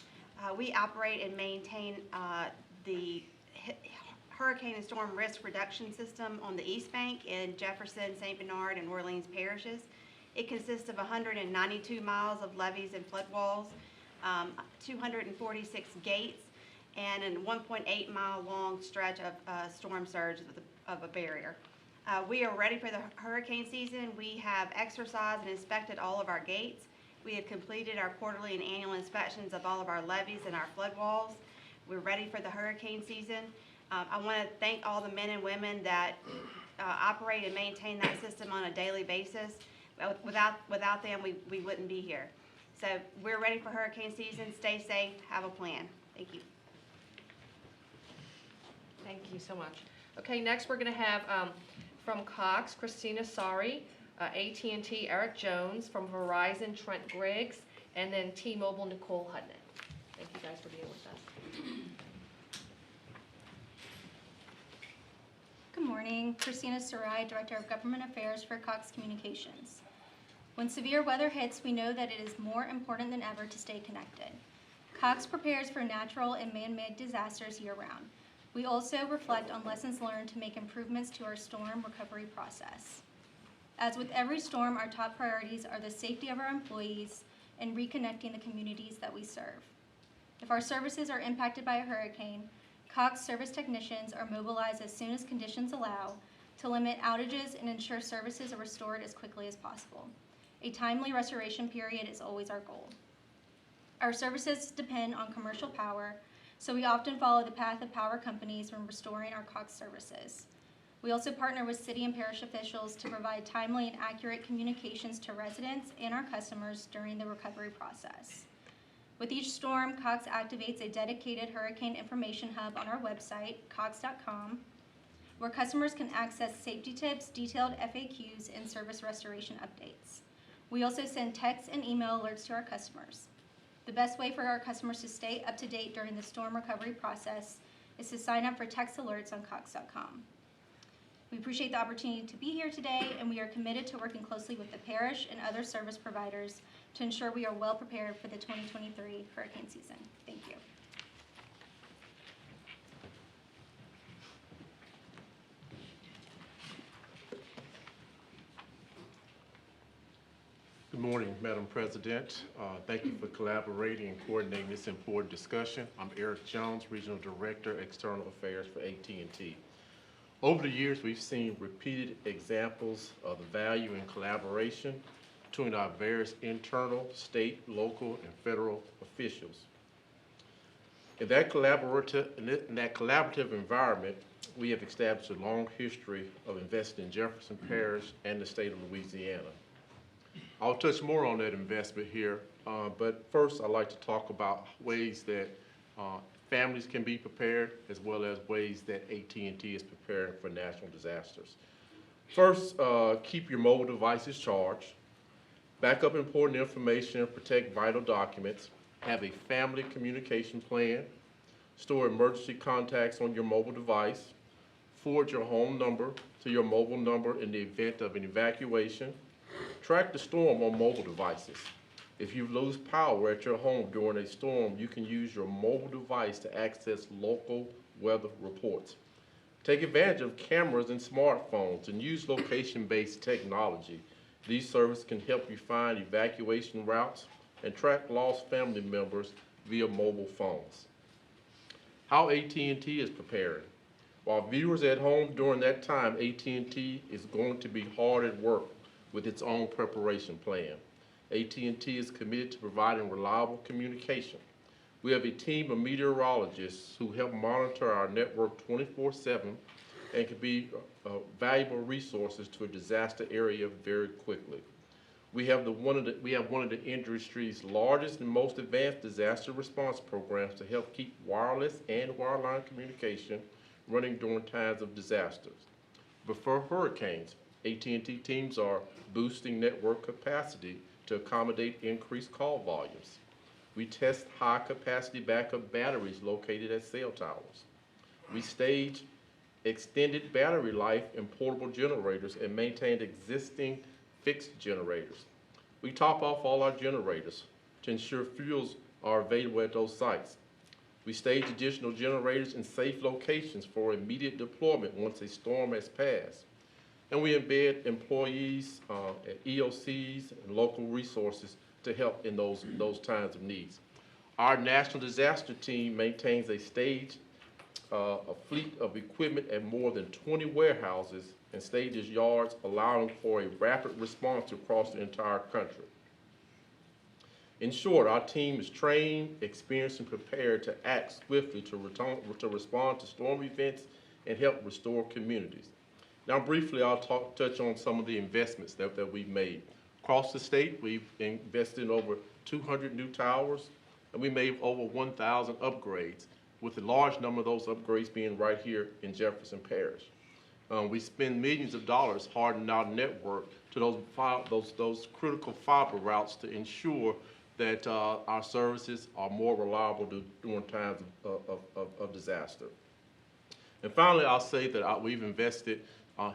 We operate and maintain the Hurricane and Storm Risk Reduction System on the East Bank in Jefferson, St. Bernard, and Orleans parishes. It consists of 192 miles of levees and flood walls, 246 gates, and a 1.8 mile long stretch of storm surge of a barrier. We are ready for the hurricane season. We have exercised and inspected all of our gates. We have completed our quarterly and annual inspections of all of our levees and our flood walls. We're ready for the hurricane season. I want to thank all the men and women that operate and maintain that system on a daily basis. Without them, we wouldn't be here. So we're ready for hurricane season. Stay safe. Have a plan. Thank you. Thank you so much. Okay, next we're going to have from Cox, Christina Sari, AT&T, Eric Jones, from Verizon, Trent Griggs, and then T-Mobile, Nicole Hudnick. Thank you guys for being with us. Good morning, Christina Sarai, Director of Government Affairs for Cox Communications. When severe weather hits, we know that it is more important than ever to stay connected. Cox prepares for natural and man-made disasters year-round. We also reflect on lessons learned to make improvements to our storm recovery process. As with every storm, our top priorities are the safety of our employees and reconnecting the communities that we serve. If our services are impacted by a hurricane, Cox service technicians are mobilized as soon as conditions allow to limit outages and ensure services are restored as quickly as possible. A timely restoration period is always our goal. Our services depend on commercial power, so we often follow the path of power companies when restoring our Cox services. We also partner with city and parish officials to provide timely and accurate communications to residents and our customers during the recovery process. With each storm, Cox activates a dedicated hurricane information hub on our website, cox.com, where customers can access safety tips, detailed FAQs, and service restoration updates. We also send text and email alerts to our customers. The best way for our customers to stay up to date during the storm recovery process is to sign up for text alerts on cox.com. We appreciate the opportunity to be here today, and we are committed to working closely with the parish and other service providers to ensure we are well prepared for the 2023 hurricane season. Thank you. Good morning, Madam President. Thank you for collaborating and coordinating this important discussion. I'm Eric Jones, Regional Director, External Affairs for AT&T. Over the years, we've seen repeated examples of the value in collaboration between our various internal, state, local, and federal officials. In that collaborative environment, we have established a long history of investing in Jefferson Parish and the state of Louisiana. I'll touch more on that investment here, but first I'd like to talk about ways that families can be prepared, as well as ways that AT&T is preparing for national disasters. First, keep your mobile devices charged, back up important information, protect vital documents, have a family communication plan, store emergency contacts on your mobile device, forward your home number to your mobile number in the event of an evacuation, track the storm on mobile devices. If you lose power at your home during a storm, you can use your mobile device to access local weather reports. Take advantage of cameras and smartphones and use location-based technology. These services can help you find evacuation routes and track lost family members via mobile phones. How AT&T is preparing. While viewers at home during that time, AT&T is going to be hard at work with its own preparation plan. AT&T is committed to providing reliable communication. We have a team of meteorologists who help monitor our network 24/7 and can be valuable resources to a disaster area very quickly. We have one of the industry's largest and most advanced disaster response programs to help keep wireless and wireline communication running during times of disasters. Before hurricanes, AT&T teams are boosting network capacity to accommodate increased call volumes. We test high-capacity backup batteries located at cell towers. We stage extended battery life in portable generators and maintain existing fixed generators. We top off all our generators to ensure fuels are available at those sites. We stage additional generators in safe locations for immediate deployment once a storm has passed. And we embed employees at EOCs and local resources to help in those times of needs. Our national disaster team maintains a fleet of equipment at more than 20 warehouses and stages yards, allowing for a rapid response across the entire country. In short, our team is trained, experienced, and prepared to act swiftly to respond to storm events and help restore communities. Now, briefly, I'll touch on some of the investments that we've made. Across the state, we've invested in over 200 new towers, and we made over 1,000 upgrades, with a large number of those upgrades being right here in Jefferson Parish. We spend millions of dollars hardening our network to those critical fiber routes to ensure that our services are more reliable during times of disaster. And finally, I'll say that we've invested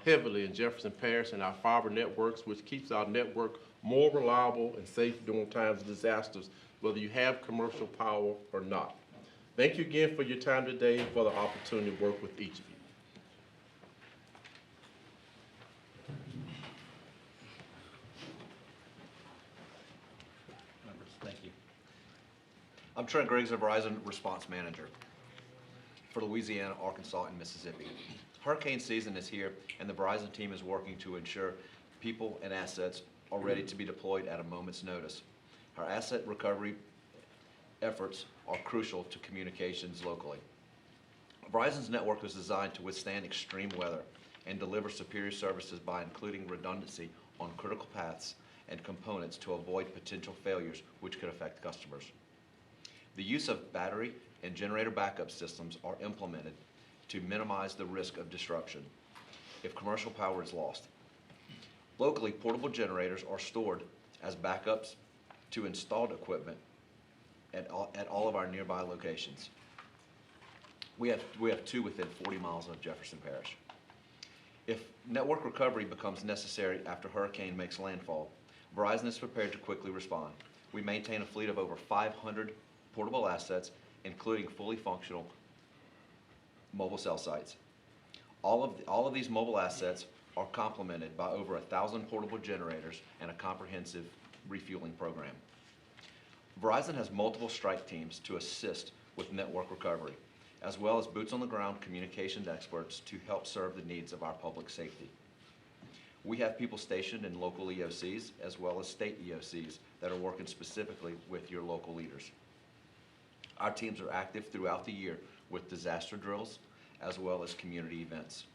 heavily in Jefferson Parish and our fiber networks, which keeps our network more reliable and safe during times of disasters, whether you have commercial power or not. Thank you again for your time today and for the opportunity to work with each of you. Thank you. I'm Trent Griggs, a Verizon Response Manager for Louisiana, Arkansas, and Mississippi. Hurricane season is here, and the Verizon team is working to ensure people and assets are ready to be deployed at a moment's notice. Our asset recovery efforts are crucial to communications locally. Verizon's network was designed to withstand extreme weather and deliver superior services by including redundancy on critical paths and components to avoid potential failures which could affect customers. The use of battery and generator backup systems are implemented to minimize the risk of disruption if commercial power is lost. Locally, portable generators are stored as backups to installed equipment at all of our nearby locations. We have two within 40 miles of Jefferson Parish. If network recovery becomes necessary after a hurricane makes landfall, Verizon is prepared to quickly respond. We maintain a fleet of over 500 portable assets, including fully functional mobile cell sites. All of these mobile assets are complemented by over 1,000 portable generators and a comprehensive refueling program. Verizon has multiple strike teams to assist with network recovery, as well as boots on the ground communications experts to help serve the needs of our public safety. We have people stationed in local EOCs as well as state EOCs that are working specifically with your local leaders. Our teams are active throughout the year with disaster drills as well as community events.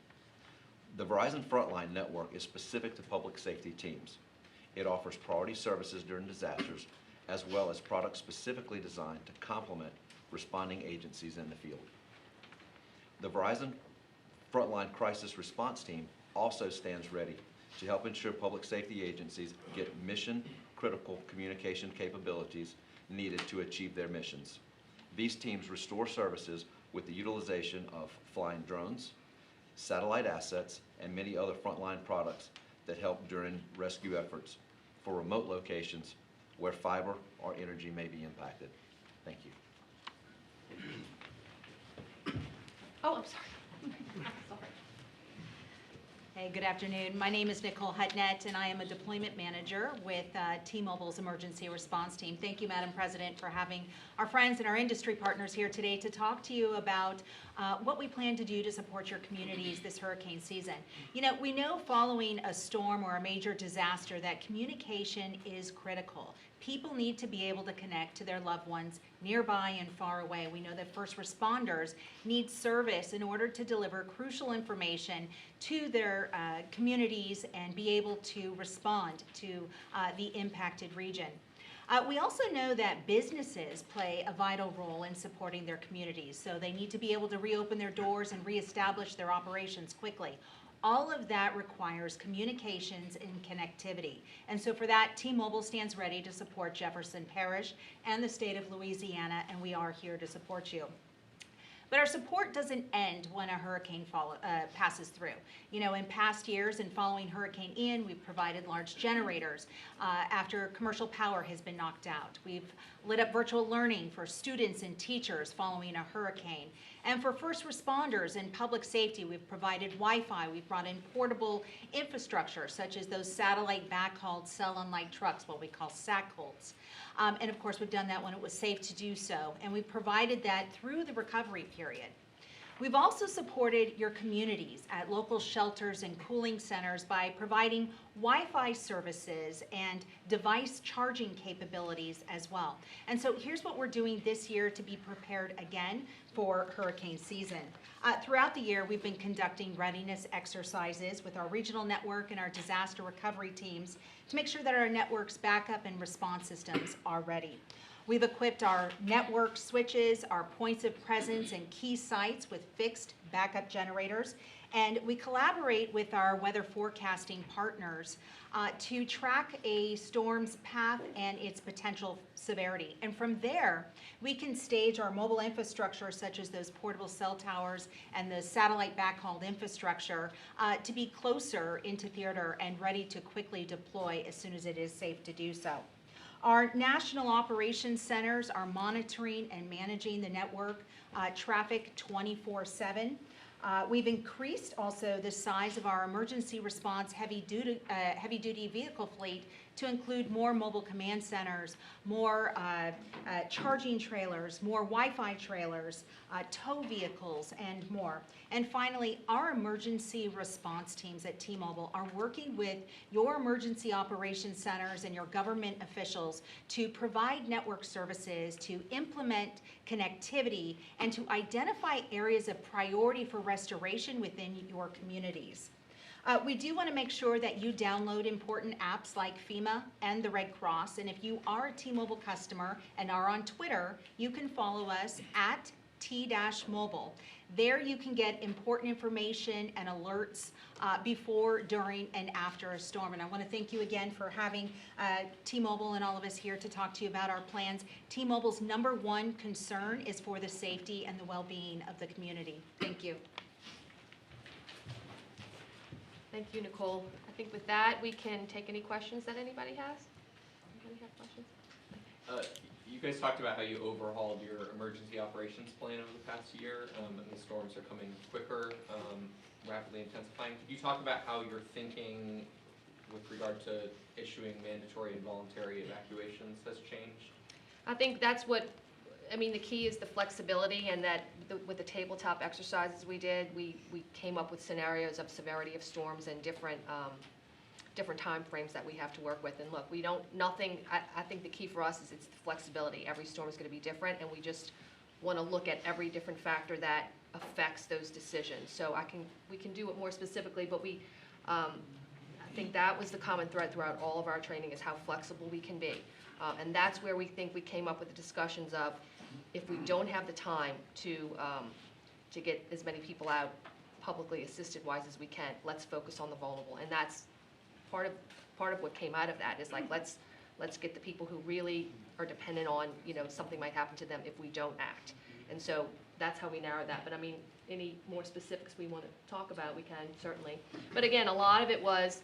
The Verizon Frontline network is specific to public safety teams. It offers priority services during disasters as well as products specifically designed to complement responding agencies in the field. The Verizon Frontline Crisis Response Team also stands ready to help ensure public safety agencies get mission-critical communication capabilities needed to achieve their missions. These teams restore services with the utilization of flying drones, satellite assets, and many other frontline products that help during rescue efforts for remote locations where fiber or energy may be impacted. Thank you. Oh, I'm sorry. Hey, good afternoon. My name is Nicole Hutnett, and I am a deployment manager with T-Mobile's Emergency Response Team. Thank you, Madam President, for having our friends and our industry partners here today to talk to you about what we plan to do to support your communities this hurricane season. You know, we know following a storm or a major disaster that communication is critical. People need to be able to connect to their loved ones nearby and far away. We know that first responders need service in order to deliver crucial information to their communities and be able to respond to the impacted region. We also know that businesses play a vital role in supporting their communities, so they need to be able to reopen their doors and reestablish their operations quickly. All of that requires communications and connectivity. And so for that, T-Mobile stands ready to support Jefferson Parish and the state of Louisiana, and we are here to support you. But our support doesn't end when a hurricane passes through. You know, in past years and following Hurricane Ian, we've provided large generators after commercial power has been knocked out. We've lit up virtual learning for students and teachers following a hurricane. And for first responders and public safety, we've provided Wi-Fi. We've brought in portable infrastructure, such as those satellite backhauled cell-unlike trucks, what we call SACHOLTs. And of course, we've done that when it was safe to do so. And we've provided that through the recovery period. We've also supported your communities at local shelters and cooling centers by providing Wi-Fi services and device charging capabilities as well. And so here's what we're doing this year to be prepared again for hurricane season. Throughout the year, we've been conducting readiness exercises with our regional network and our disaster recovery teams to make sure that our network's backup and response systems are ready. We've equipped our network switches, our points of presence, and key sites with fixed backup generators. And we collaborate with our weather forecasting partners to track a storm's path and its potential severity. And from there, we can stage our mobile infrastructure, such as those portable cell towers and the satellite backhauled infrastructure, to be closer into theater and ready to quickly deploy as soon as it is safe to do so. Our national operations centers are monitoring and managing the network traffic 24/7. We've increased also the size of our emergency response heavy-duty vehicle fleet to include more mobile command centers, more charging trailers, more Wi-Fi trailers, tow vehicles, and more. And finally, our emergency response teams at T-Mobile are working with your emergency operations centers and your government officials to provide network services, to implement connectivity, and to identify areas of priority for restoration within your communities. We do want to make sure that you download important apps like FEMA and the Red Cross, and if you are a T-Mobile customer and are on Twitter, you can follow us at T-Mobile. There you can get important information and alerts before, during, and after a storm. And I want to thank you again for having T-Mobile and all of us here to talk to you about our plans. T-Mobile's #1 concern is for the safety and the well-being of the community. Thank you. Thank you, Nicole. I think with that, we can take any questions that anybody has. Anybody have questions? You guys talked about how you overhauled your emergency operations plan over the past year, and the storms are coming quicker, rapidly intensifying. Could you talk about how your thinking with regard to issuing mandatory and voluntary evacuations has changed? I think that's what, I mean, the key is the flexibility, and that with the tabletop exercises we did, we came up with scenarios of severity of storms and different time frames that we have to work with. And look, I think the key for us is it's the flexibility. Every storm is going to be different, and we just want to look at every different factor that affects those decisions. So we can do it more specifically, but I think that was the common thread throughout all of our training, is how flexible we can be. And that's where we think we came up with the discussions of, if we don't have the time to get as many people out publicly assisted wise as we can, let's focus on the vulnerable. And that's part of what came out of that, is like, let's get the people who really are dependent on, something might happen to them if we don't act. And so that's how we narrowed that. But I mean, any more specifics we want to talk about, we can certainly. But again, a lot of it was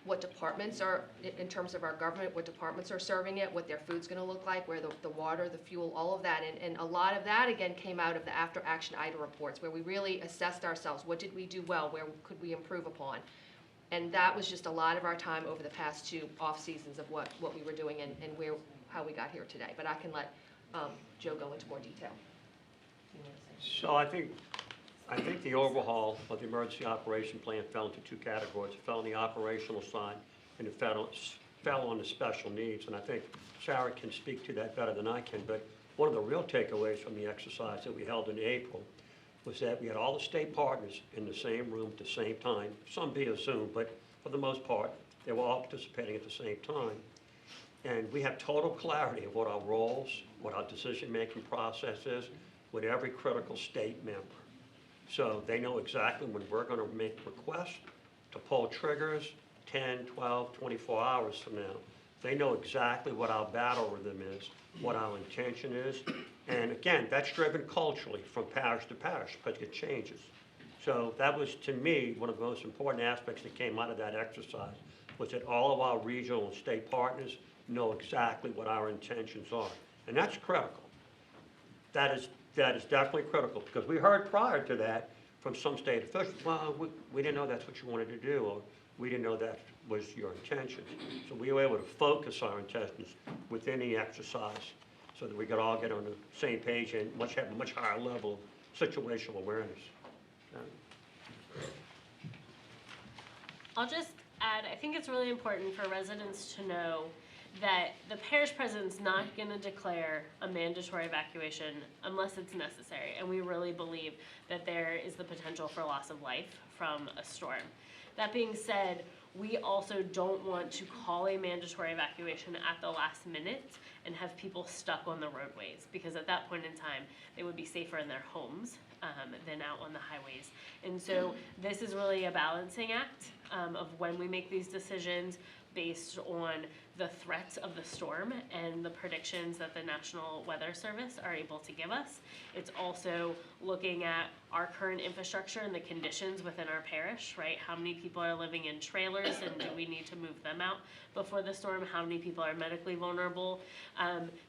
what departments are, in terms of our government, what departments are serving it, what their food's going to look like, where the water, the fuel, all of that. And a lot of that, again, came out of the after-action IDA reports, where we really assessed ourselves. What did we do well? Where could we improve upon? And that was just a lot of our time over the past 2 off-seasons of what we were doing and how we got here today. But I can let Joe go into more detail. So I think the overhaul of the emergency operation plan fell into 2 categories. It fell on the operational side, and it fell fell on the special needs, and I think Sarah can speak to that better than I can, but one of the real takeaways from the exercise that we held in April was that we had all the state partners in the same room at the same time, some via Zoom, but for the most part, they were all participating at the same time. And we have total clarity of what our roles, what our decision-making process is with every critical state member. So they know exactly when we're going to make requests to pull triggers 10, 12, 24 hours from now. They know exactly what our battle rhythm is, what our intention is. And again, that's driven culturally from parish to parish, but it changes. So that was, to me, one of the most important aspects that came out of that exercise, was that all of our regional and state partners know exactly what our intentions are. And that's critical. That is definitely critical, because we heard prior to that from some state officials, well, we didn't know that's what you wanted to do, or we didn't know that was your intention. So we were able to focus our intentions within the exercise so that we could all get on the same page and have a much higher level of situational awareness. I'll just add, I think it's really important for residents to know that the parish president's not going to declare a mandatory evacuation unless it's necessary. And we really believe that there is the potential for loss of life from a storm. That being said, we also don't want to call a mandatory evacuation at the last minute and have people stuck on the roadways, because at that point in time, they would be safer in their homes than out on the highways. And so this is really a balancing act of when we make these decisions based on the threats of the storm and the predictions that the National Weather Service are able to give us. It's also looking at our current infrastructure and the conditions within our parish, right? How many people are living in trailers, and do we need to move them out before the storm? How many people are medically vulnerable?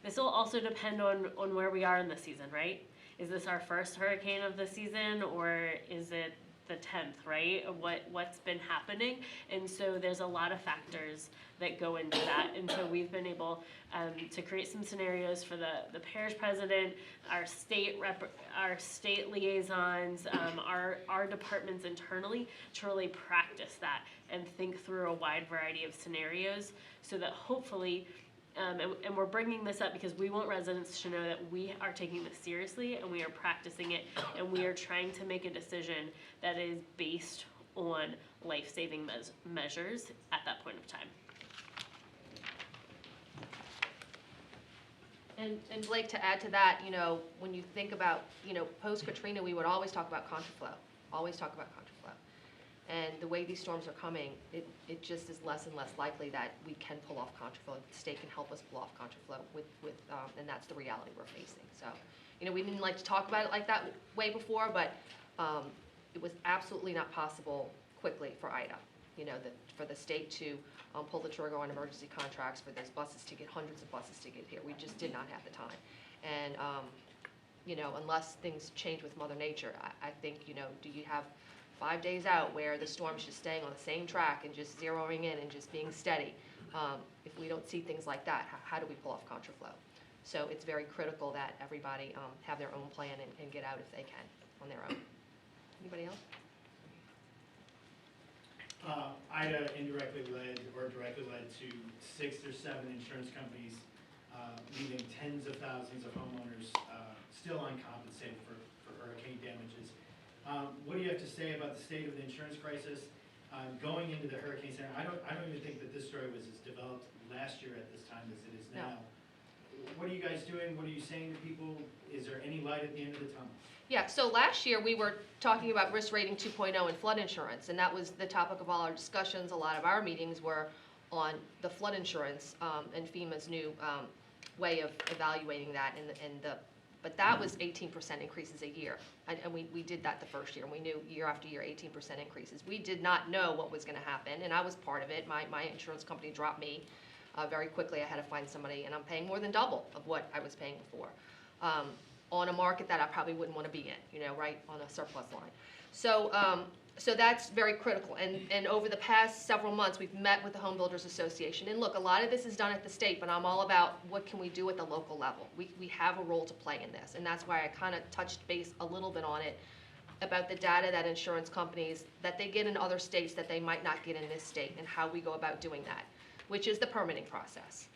This will also depend on where we are in the season, right? Is this our first hurricane of the season, or is it the 10th, right? What's been happening. And so there's a lot of factors that go into that. And so we've been able to create some scenarios for the parish president, our state liaisons, our departments internally to really practice that and think through a wide variety of scenarios so that hopefully and we're bringing this up because we want residents to know that we are taking this seriously and we are practicing it, and we are trying to make a decision that is based on life-saving measures at that point of time. And Blake, to add to that, you know, when you think about, you know, post-Katrina, we would always talk about contraflow, always talk about contraflow. And the way these storms are coming, it just is less and less likely that we can pull off contraflow. The state can help us pull off contraflow and that's the reality we're facing. So, you know, we didn't like to talk about it like that way before, but it was absolutely not possible quickly for Ida. You know, for the state to pull the trigger on emergency contracts, for those buses to get, hundreds of buses to get here. We just did not have the time. And, you know, unless things change with Mother Nature, I think, you know, do you have 5 days out where the storm's just staying on the same track and just zeroing in and just being steady? If we don't see things like that, how do we pull off contraflow? So it's very critical that everybody have their own plan and get out if they can on their own. Anybody else? Ida indirectly led or directly led to 6 or 7 insurance companies leaving tens of thousands of homeowners still uncompensated for hurricane damages. What do you have to say about the state of the insurance crisis going into the hurricane center? I don't even think that this story was as developed last year at this time as it is now. What are you guys doing? What are you saying to people? Is there any light at the end of the tunnel? Yeah, so last year we were talking about risk rating 2.0 and flood insurance, and that was the topic of all our discussions. A lot of our meetings were on the flood insurance and FEMA's new way of evaluating that, but that was 18% increases a year, and we did that the first year, and we knew year after year 18% increases. We did not know what was going to happen, and I was part of it. My insurance company dropped me very quickly. I had to find somebody, and I'm paying more than double of what I was paying before. On a market that I probably wouldn't want to be in, you know, right on a surplus line. So, so that's very critical. And over the past several months, we've met with the Home Builders Association. And look, a lot of this is done at the state, but I'm all about what can we do at the local level. We have a role to play in this, and that's why I kind of touched base a little bit on it about the data that insurance companies, that they get in other states that they might not get in this state, and how we go about doing that. which is the permitting process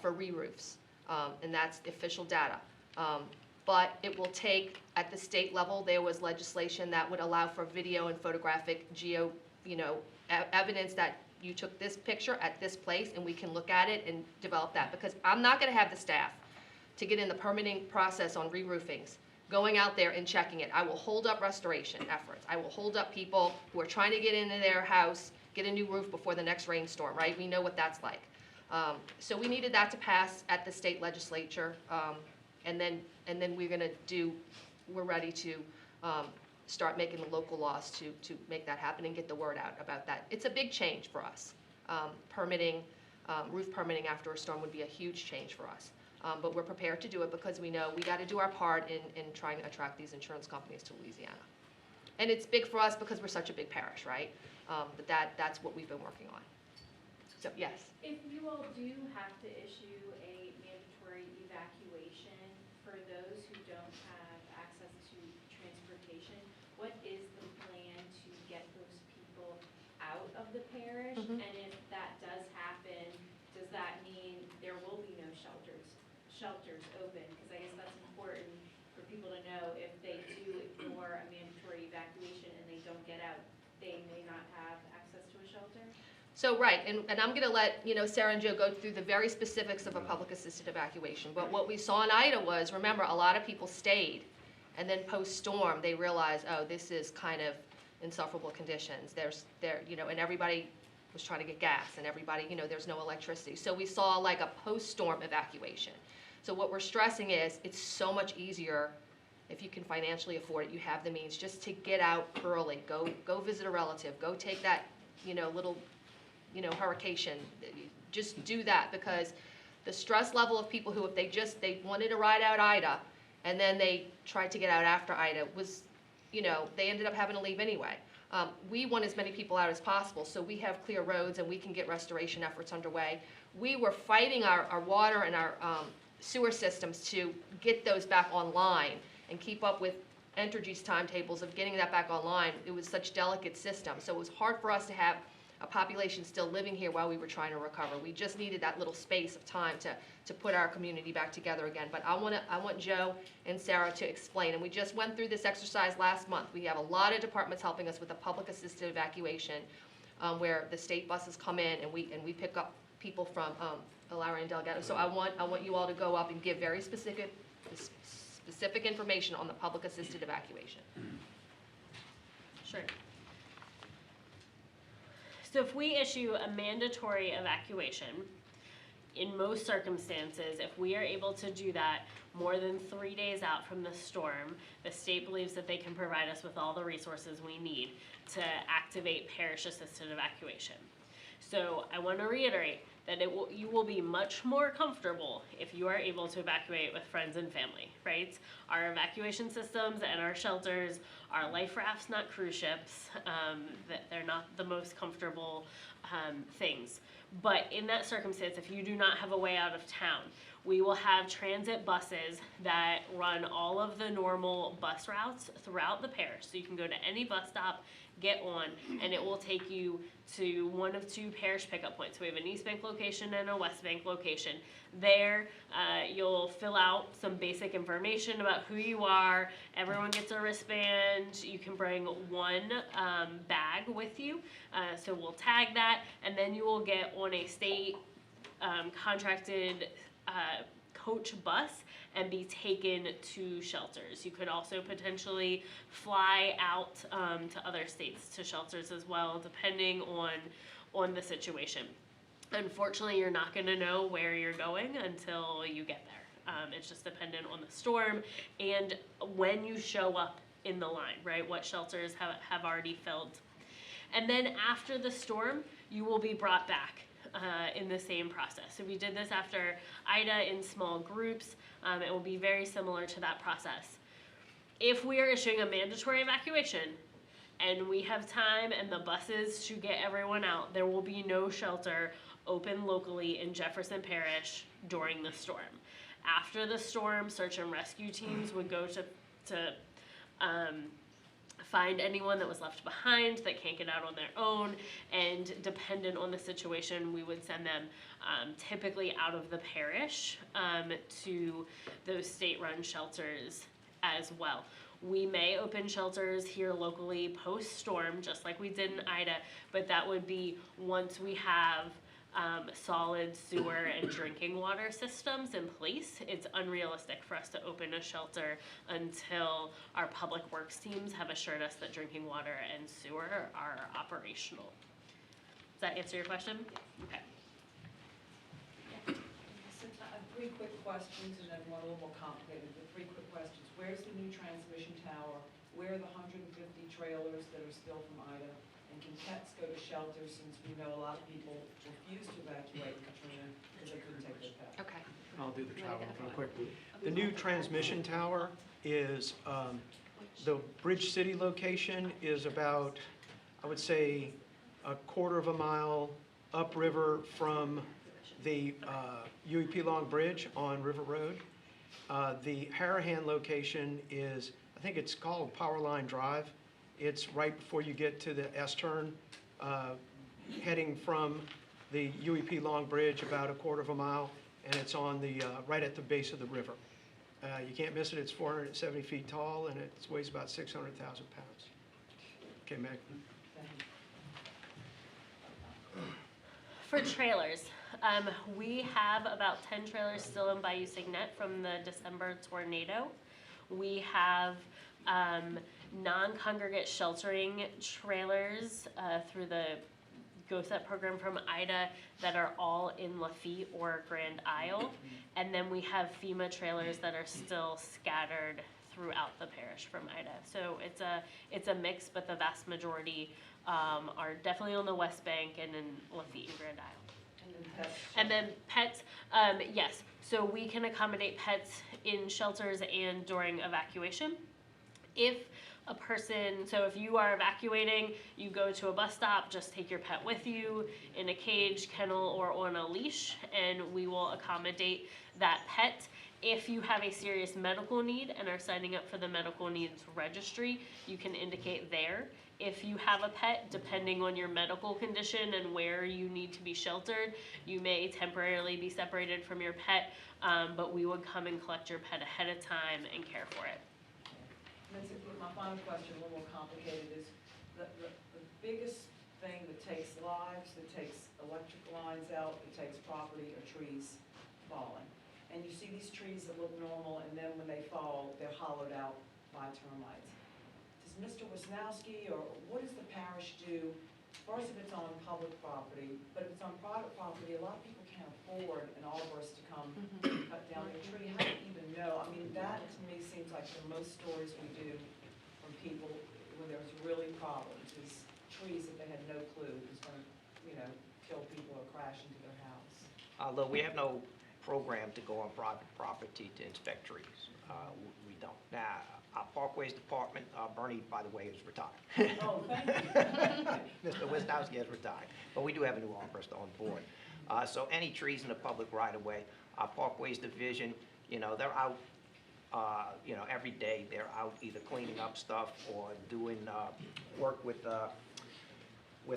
for re-roofs, and that's the official data. But it will take, at the state level, there was legislation that would allow for video and photographic evidence that you took this picture at this place, and we can look at it and develop that, because I'm not gonna have the staff to get in the permitting process on re-roofings, going out there and checking it. I will hold up restoration efforts. I will hold up people who are trying to get into their house, get a new roof before the next rainstorm, right? We know what that's like. So we needed that to pass at the state legislature, and then we're ready to start making the local laws to make that happen and get the word out about that. It's a big change for us. Permitting, roof permitting after a storm would be a huge change for us. But we're prepared to do it because we know we got to do our part in trying to attract these insurance companies to Louisiana. And it's big for us because we're such a big parish, right? But that's what we've been working on. So, yes? If you all do have to issue a mandatory evacuation for those who don't have access to transportation, what is the plan to get those people out of the parish? Mhm. And if that does happen, does that mean there will be no shelters open? Because I guess that's important for people to know. If they do ignore a mandatory evacuation and they don't get out, they may not have access to a shelter? So, right, and I'm going to let, Sarah and Joe go through the very specifics of a public assisted evacuation. But what we saw in Ida was, remember, a lot of people stayed, and then post-storm, they realized, oh, this is kind of insufferable conditions. And everybody was trying to get gas, and everybody, there's no electricity. So we saw like a post-storm evacuation. So what we're stressing is, it's so much easier if you can financially afford it, you have the means, just to get out early. Go visit a relative, go take that, little hurricane, just do that, because the stress level of people who, if they wanted to ride out Ida, and then they tried to get out after Ida, was, they ended up having to leave anyway. We want as many people out as possible, so we have clear roads and we can get restoration efforts underway. We were fighting our water and our sewer systems to get those back online and keep up with Entergy's timetables of getting that back online. It was such delicate systems, so it was hard for us to have a population still living here while we were trying to recover. We just needed that little space of time to put our community back together again. But I want Joe and Sarah to explain, and we just went through this exercise last month. We have a lot of departments helping us with a public assisted evacuation, where the state buses come in and we pick up people from Larry and Delgado. So I want you all to go up and give very specific information on the public assisted evacuation. Sure. So if we issue a mandatory evacuation, in most circumstances, if we are able to do that more than 3 days out from the storm, the state believes that they can provide us with all the resources we need to activate parish-assisted evacuation. So I want to reiterate that you will be much more comfortable if you are able to evacuate with friends and family, right? Our evacuation systems and our shelters are life rafts, not cruise ships. They're not the most comfortable things. But in that circumstance, if you do not have a way out of town, we will have transit buses that run all of the normal bus routes throughout the parish. So you can go to any bus stop, get on, and it will take you to one of two parish pickup points. We have an East Bank location and a West Bank location. There, you'll fill out some basic information about who you are. Everyone gets a wristband. You can bring one bag with you. So we'll tag that, and then you will get on a state contracted coach bus and be taken to shelters. You could also potentially fly out to other states to shelters as well, depending on the situation. Unfortunately, you're not going to know where you're going until you get there. It's just dependent on the storm and when you show up in the line, right? What shelters have already filled. And then after the storm, you will be brought back in the same process. So we did this after Ida in small groups. It will be very similar to that process. If we are issuing a mandatory evacuation and we have time and the buses to get everyone out, there will be no shelter open locally in Jefferson Parish during the storm. After the storm, search and rescue teams would go to find anyone that was left behind that can't get out on their own, and dependent on the situation, we would send them typically out of the parish to those state-run shelters as well. We may open shelters here locally post-storm, just like we did in Ida, but that would be once we have solid sewer and drinking water systems in place. It's unrealistic for us to open a shelter until our public works teams have assured us that drinking water and sewer are operational. Does that answer your question? Okay. Three quick questions and then one a little more complicated, but three quick questions. Where's the new transmission tower? Where are the 150 trailers that are still from Ida? And can pets go to shelters, since we know a lot of people refused to evacuate Katrina because they couldn't take their pet? Okay. I'll do the travel real quick. The new transmission tower is, the Bridge City location is about, I would say, a quarter of a mile upriver from the UEP Long Bridge on River Road. The Harahan location is, I think it's called Powerline Drive. It's right before you get to the S-turn, heading from the UEP Long Bridge about a quarter of a mile, and it's on the, right at the base of the river. You can't miss it. It's 470 feet tall, and it weighs about 600,000 pounds. Okay, Meg. For trailers, we have about 10 trailers still in Bayou Signet from the December tornado. We have non-congregate sheltering trailers through the GOSEP program from Ida that are all in Lafitte or Grand Isle. And then we have FEMA trailers that are still scattered throughout the parish from Ida. So it's a mix, but the vast majority are definitely on the West Bank and in Lafitte and Grand Isle. And then pets, yes. So we can accommodate pets in shelters and during evacuation. If a person, so if you are evacuating, you go to a bus stop, just take your pet with you in a cage, kennel, or on a leash, and we will accommodate that pet. If you have a serious medical need and are signing up for the medical needs registry, you can indicate there. If you have a pet, depending on your medical condition and where you need to be sheltered, you may temporarily be separated from your pet, but we would come and collect your pet ahead of time and care for it. My final question, a little more complicated, is the biggest thing that takes lives, that takes electric lines out, it takes property or trees falling. And you see these trees that look normal, and then when they fall, they're hollowed out by termites. Does Mr. Wisnowski, or what does the parish do? First, if it's on public property, but if it's on private property, a lot of people can't afford an arborist to come cut down their tree. How do you even know? I mean, that to me seems like the most stories we do from people when there's really problems is trees that they had no clue was going to, kill people or crash into their house. Although we have no program to go on private property to inspect trees. We don't. Now, our Parkways Department, Bernie, by the way, is retired. Oh, thank you. Mr. Wisnowski is retired, but we do have a new arborist on board. So any trees in the public right-of-way, our Parkways Division, they're out, every day. They're out either cleaning up stuff or doing work with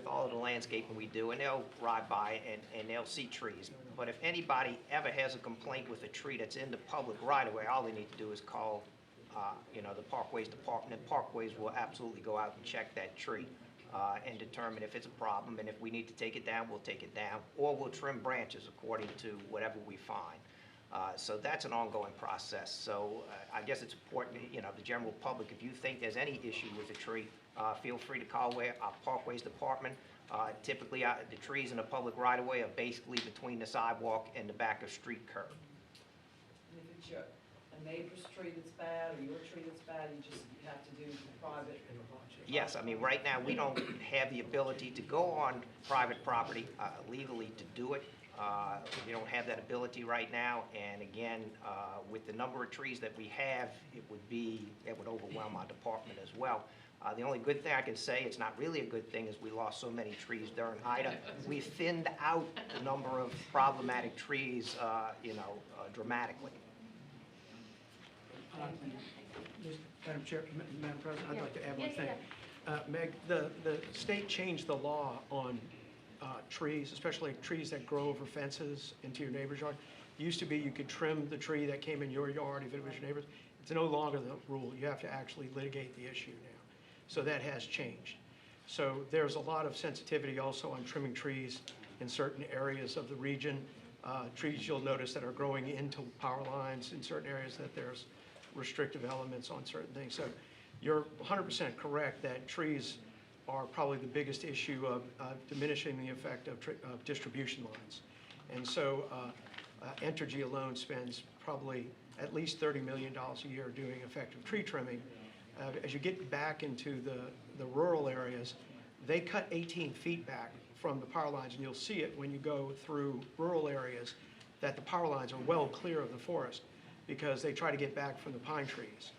all of the landscaping we do, and they'll ride by and they'll see trees. But if anybody ever has a complaint with a tree that's in the public right-of-way, all they need to do is call, the Parkways Department, and Parkways will absolutely go out and check that tree and determine if it's a problem, and if we need to take it down, we'll take it down, or we'll trim branches according to whatever we find. So that's an ongoing process. So I guess it's important, the general public, if you think there's any issue with a tree, feel free to call our Parkways Department. Typically, the trees in the public right-of-way are basically between the sidewalk and the back of street curb. And if it's a neighbor's tree that's bad or your tree that's bad, you just have to do private. Yes, I mean, right now, we don't have the ability to go on private property legally to do it. We don't have that ability right now, and again, with the number of trees that we have, it would overwhelm our department as well. The only good thing I can say, it's not really a good thing, is we lost so many trees during Ida. We thinned out the number of problematic trees, dramatically. Madam Chair, Madam President, I'd Yeah. like to add Yeah, one thing. yeah, Meg, the state changed the law on trees, especially trees that grow over fences into your neighbor's yard. It used to be you could trim the tree that came in your yard if it was your neighbor's. It's no longer the rule. You have to actually litigate the issue now. So that has changed. So there's a lot of sensitivity also on trimming trees in certain areas of the region. Trees you'll notice that are growing into power lines in certain areas, that there's restrictive elements on certain things. So you're 100% correct that trees are probably the biggest issue of diminishing the effect of distribution lines. And so Entergy alone spends probably at least $30 million a year doing effective tree trimming. As you get back into the rural areas, they cut 18 feet back from the power lines, and you'll see it when you go through rural areas, that the power lines are well clear of the forest because they try to get back from the pine trees.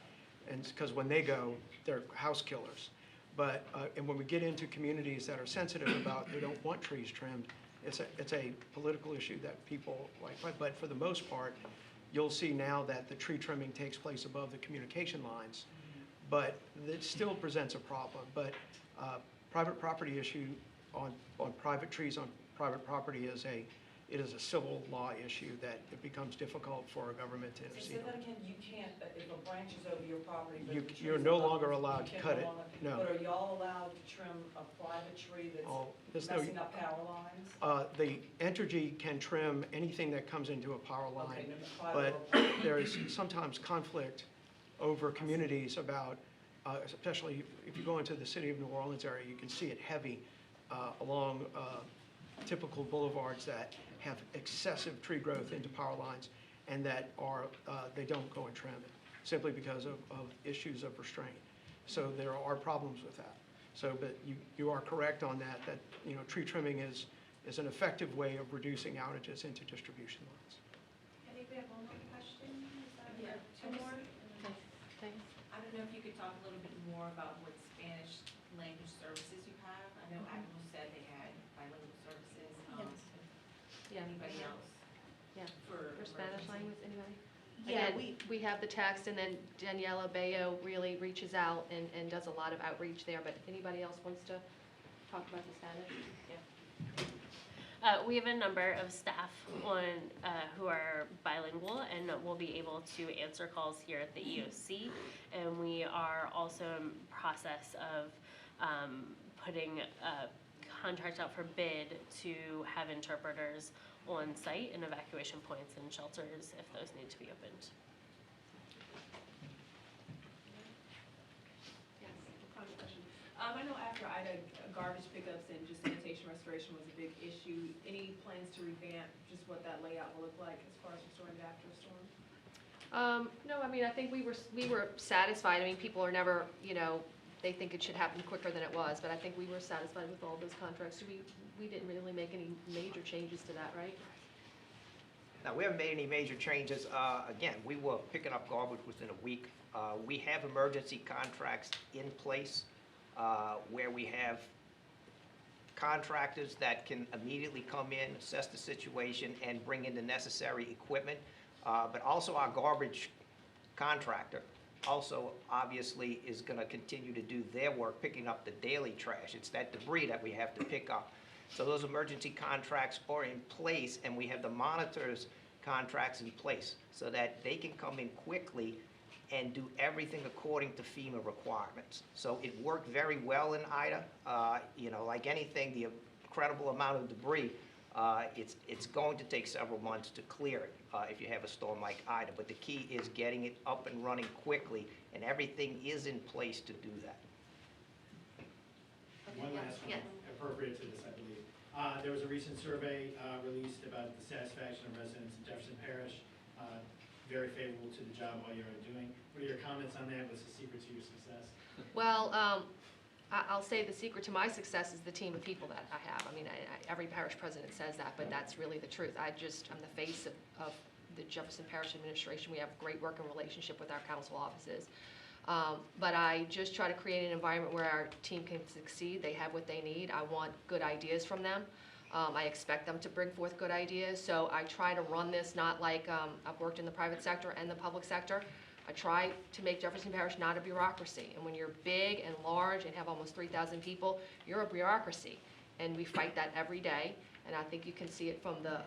And because when they go, they're house killers. But, and when we get into communities that are sensitive about, they don't want trees trimmed, it's a political issue that people like, but for the most part, you'll see now that the tree trimming takes place above the communication lines, but it still presents a problem. But private property issue on private trees on private property it is a civil law issue that it becomes difficult for a government to Say intercede that on. again, you can't, if a branch is over your property, but You- the tree's you're no above, longer allowed you to can cut it. longer- No. But are y'all allowed to trim a private tree Oh, there's that's no- messing up power lines? The Entergy can trim anything that comes into a power line, Okay, no, private but or- there is sometimes conflict over communities about, especially if you go into the city of New Orleans area, you can see it heavy along typical boulevards that have excessive tree growth into power lines and that are, they don't go and trim it simply because of issues of restraint. So there are problems with that. So, but you are correct on that, you know, tree trimming is an effective way of reducing outages into distribution lines. I think we have one more question. Is that Yeah, two more? thanks. I don't know if you could talk a little bit more about what Spanish language services you have. I know Admiral said they had bilingual services. Yeah. Anybody else? Yeah. For Spanish emergency? language, anybody? Yeah, Again, we have the text, and then Daniela Bayo really reaches out and does a lot of outreach there, but anybody else wants to talk about the Spanish? We have a number of staff on who are bilingual and will be able to answer calls here at the EOC. And we are also in process of putting contracts out for bid to have interpreters on site in evacuation points and shelters if those need to be opened. Yes, comment question. I know after Ida, garbage pickups and just sanitation restoration was a big issue. Any plans to revamp just what that layout will look like as far as restoring it after a storm? No, I mean, I think we were satisfied. I mean, people are never, you know, they think it should happen quicker than it was, but I think we were satisfied with all those contracts. We didn't really make any major changes to that, right? Now, we haven't made any major changes. Again, we were picking up garbage within a week. We have emergency contracts in place where we have contractors that can immediately come in, assess the situation, and bring in the necessary equipment. But also our garbage contractor also obviously is going to continue to do their work picking up the daily trash. It's that debris that we have to pick up. So those emergency contracts are in place, and we have the monitors contracts in place so that they can come in quickly and do everything according to FEMA requirements. So it worked very well in Ida. You know, like anything, the incredible amount of debris, it's going to take several months to clear it if you have a storm like Ida. But the key is getting it up and running quickly, and everything is in place to do that. One last one, appropriate to this, I believe. There was a recent survey released about the satisfaction of residents in Jefferson Parish. Very favorable to the job all you're doing. What are your comments on that? What's the secret to your success? Well, I'll say the secret to my success is the team of people that I have. I mean, every parish president says that, but that's really the truth. I'm the face of the Jefferson Parish Administration. We have a great working relationship with our council offices. But I just try to create an environment where our team can succeed. They have what they need. I want good ideas from them. I expect them to bring forth good ideas, so I try to run this not like, I've worked in the private sector and the public sector. I try to make Jefferson Parish not a bureaucracy, and when you're big and large and have almost 3,000 people, you're a bureaucracy, and we fight that every day. And I think you can see it from the,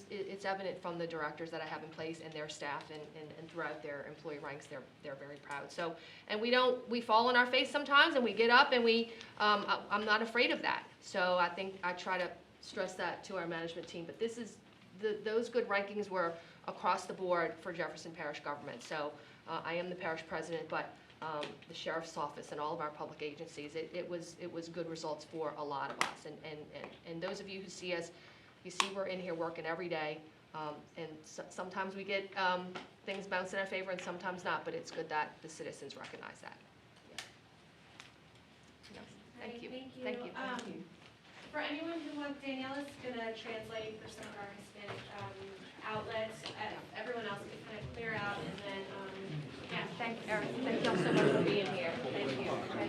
it's evident from the directors that I have in place and their staff and throughout their employee ranks, they're very proud. So, and we fall on our face sometimes and we get up and I'm not afraid of that. So I think I try to stress that to our management team, but this is, those good rankings were across the board for Jefferson Parish government. So I am the parish president, but the sheriff's office and all of our public agencies, it was good results for a lot of us. And those of you who see us, you see we're in here working every day, and sometimes we get things bounce in our favor and sometimes not, but it's good that the citizens recognize that. Yeah. Thank you. Thank you. For anyone who wants, Danielle is going to translate for some of our Hispanic outlets. Everyone else can kind of clear out, and then, Thank you, Eric. Thank you all so much for being here. Thank you. Okay.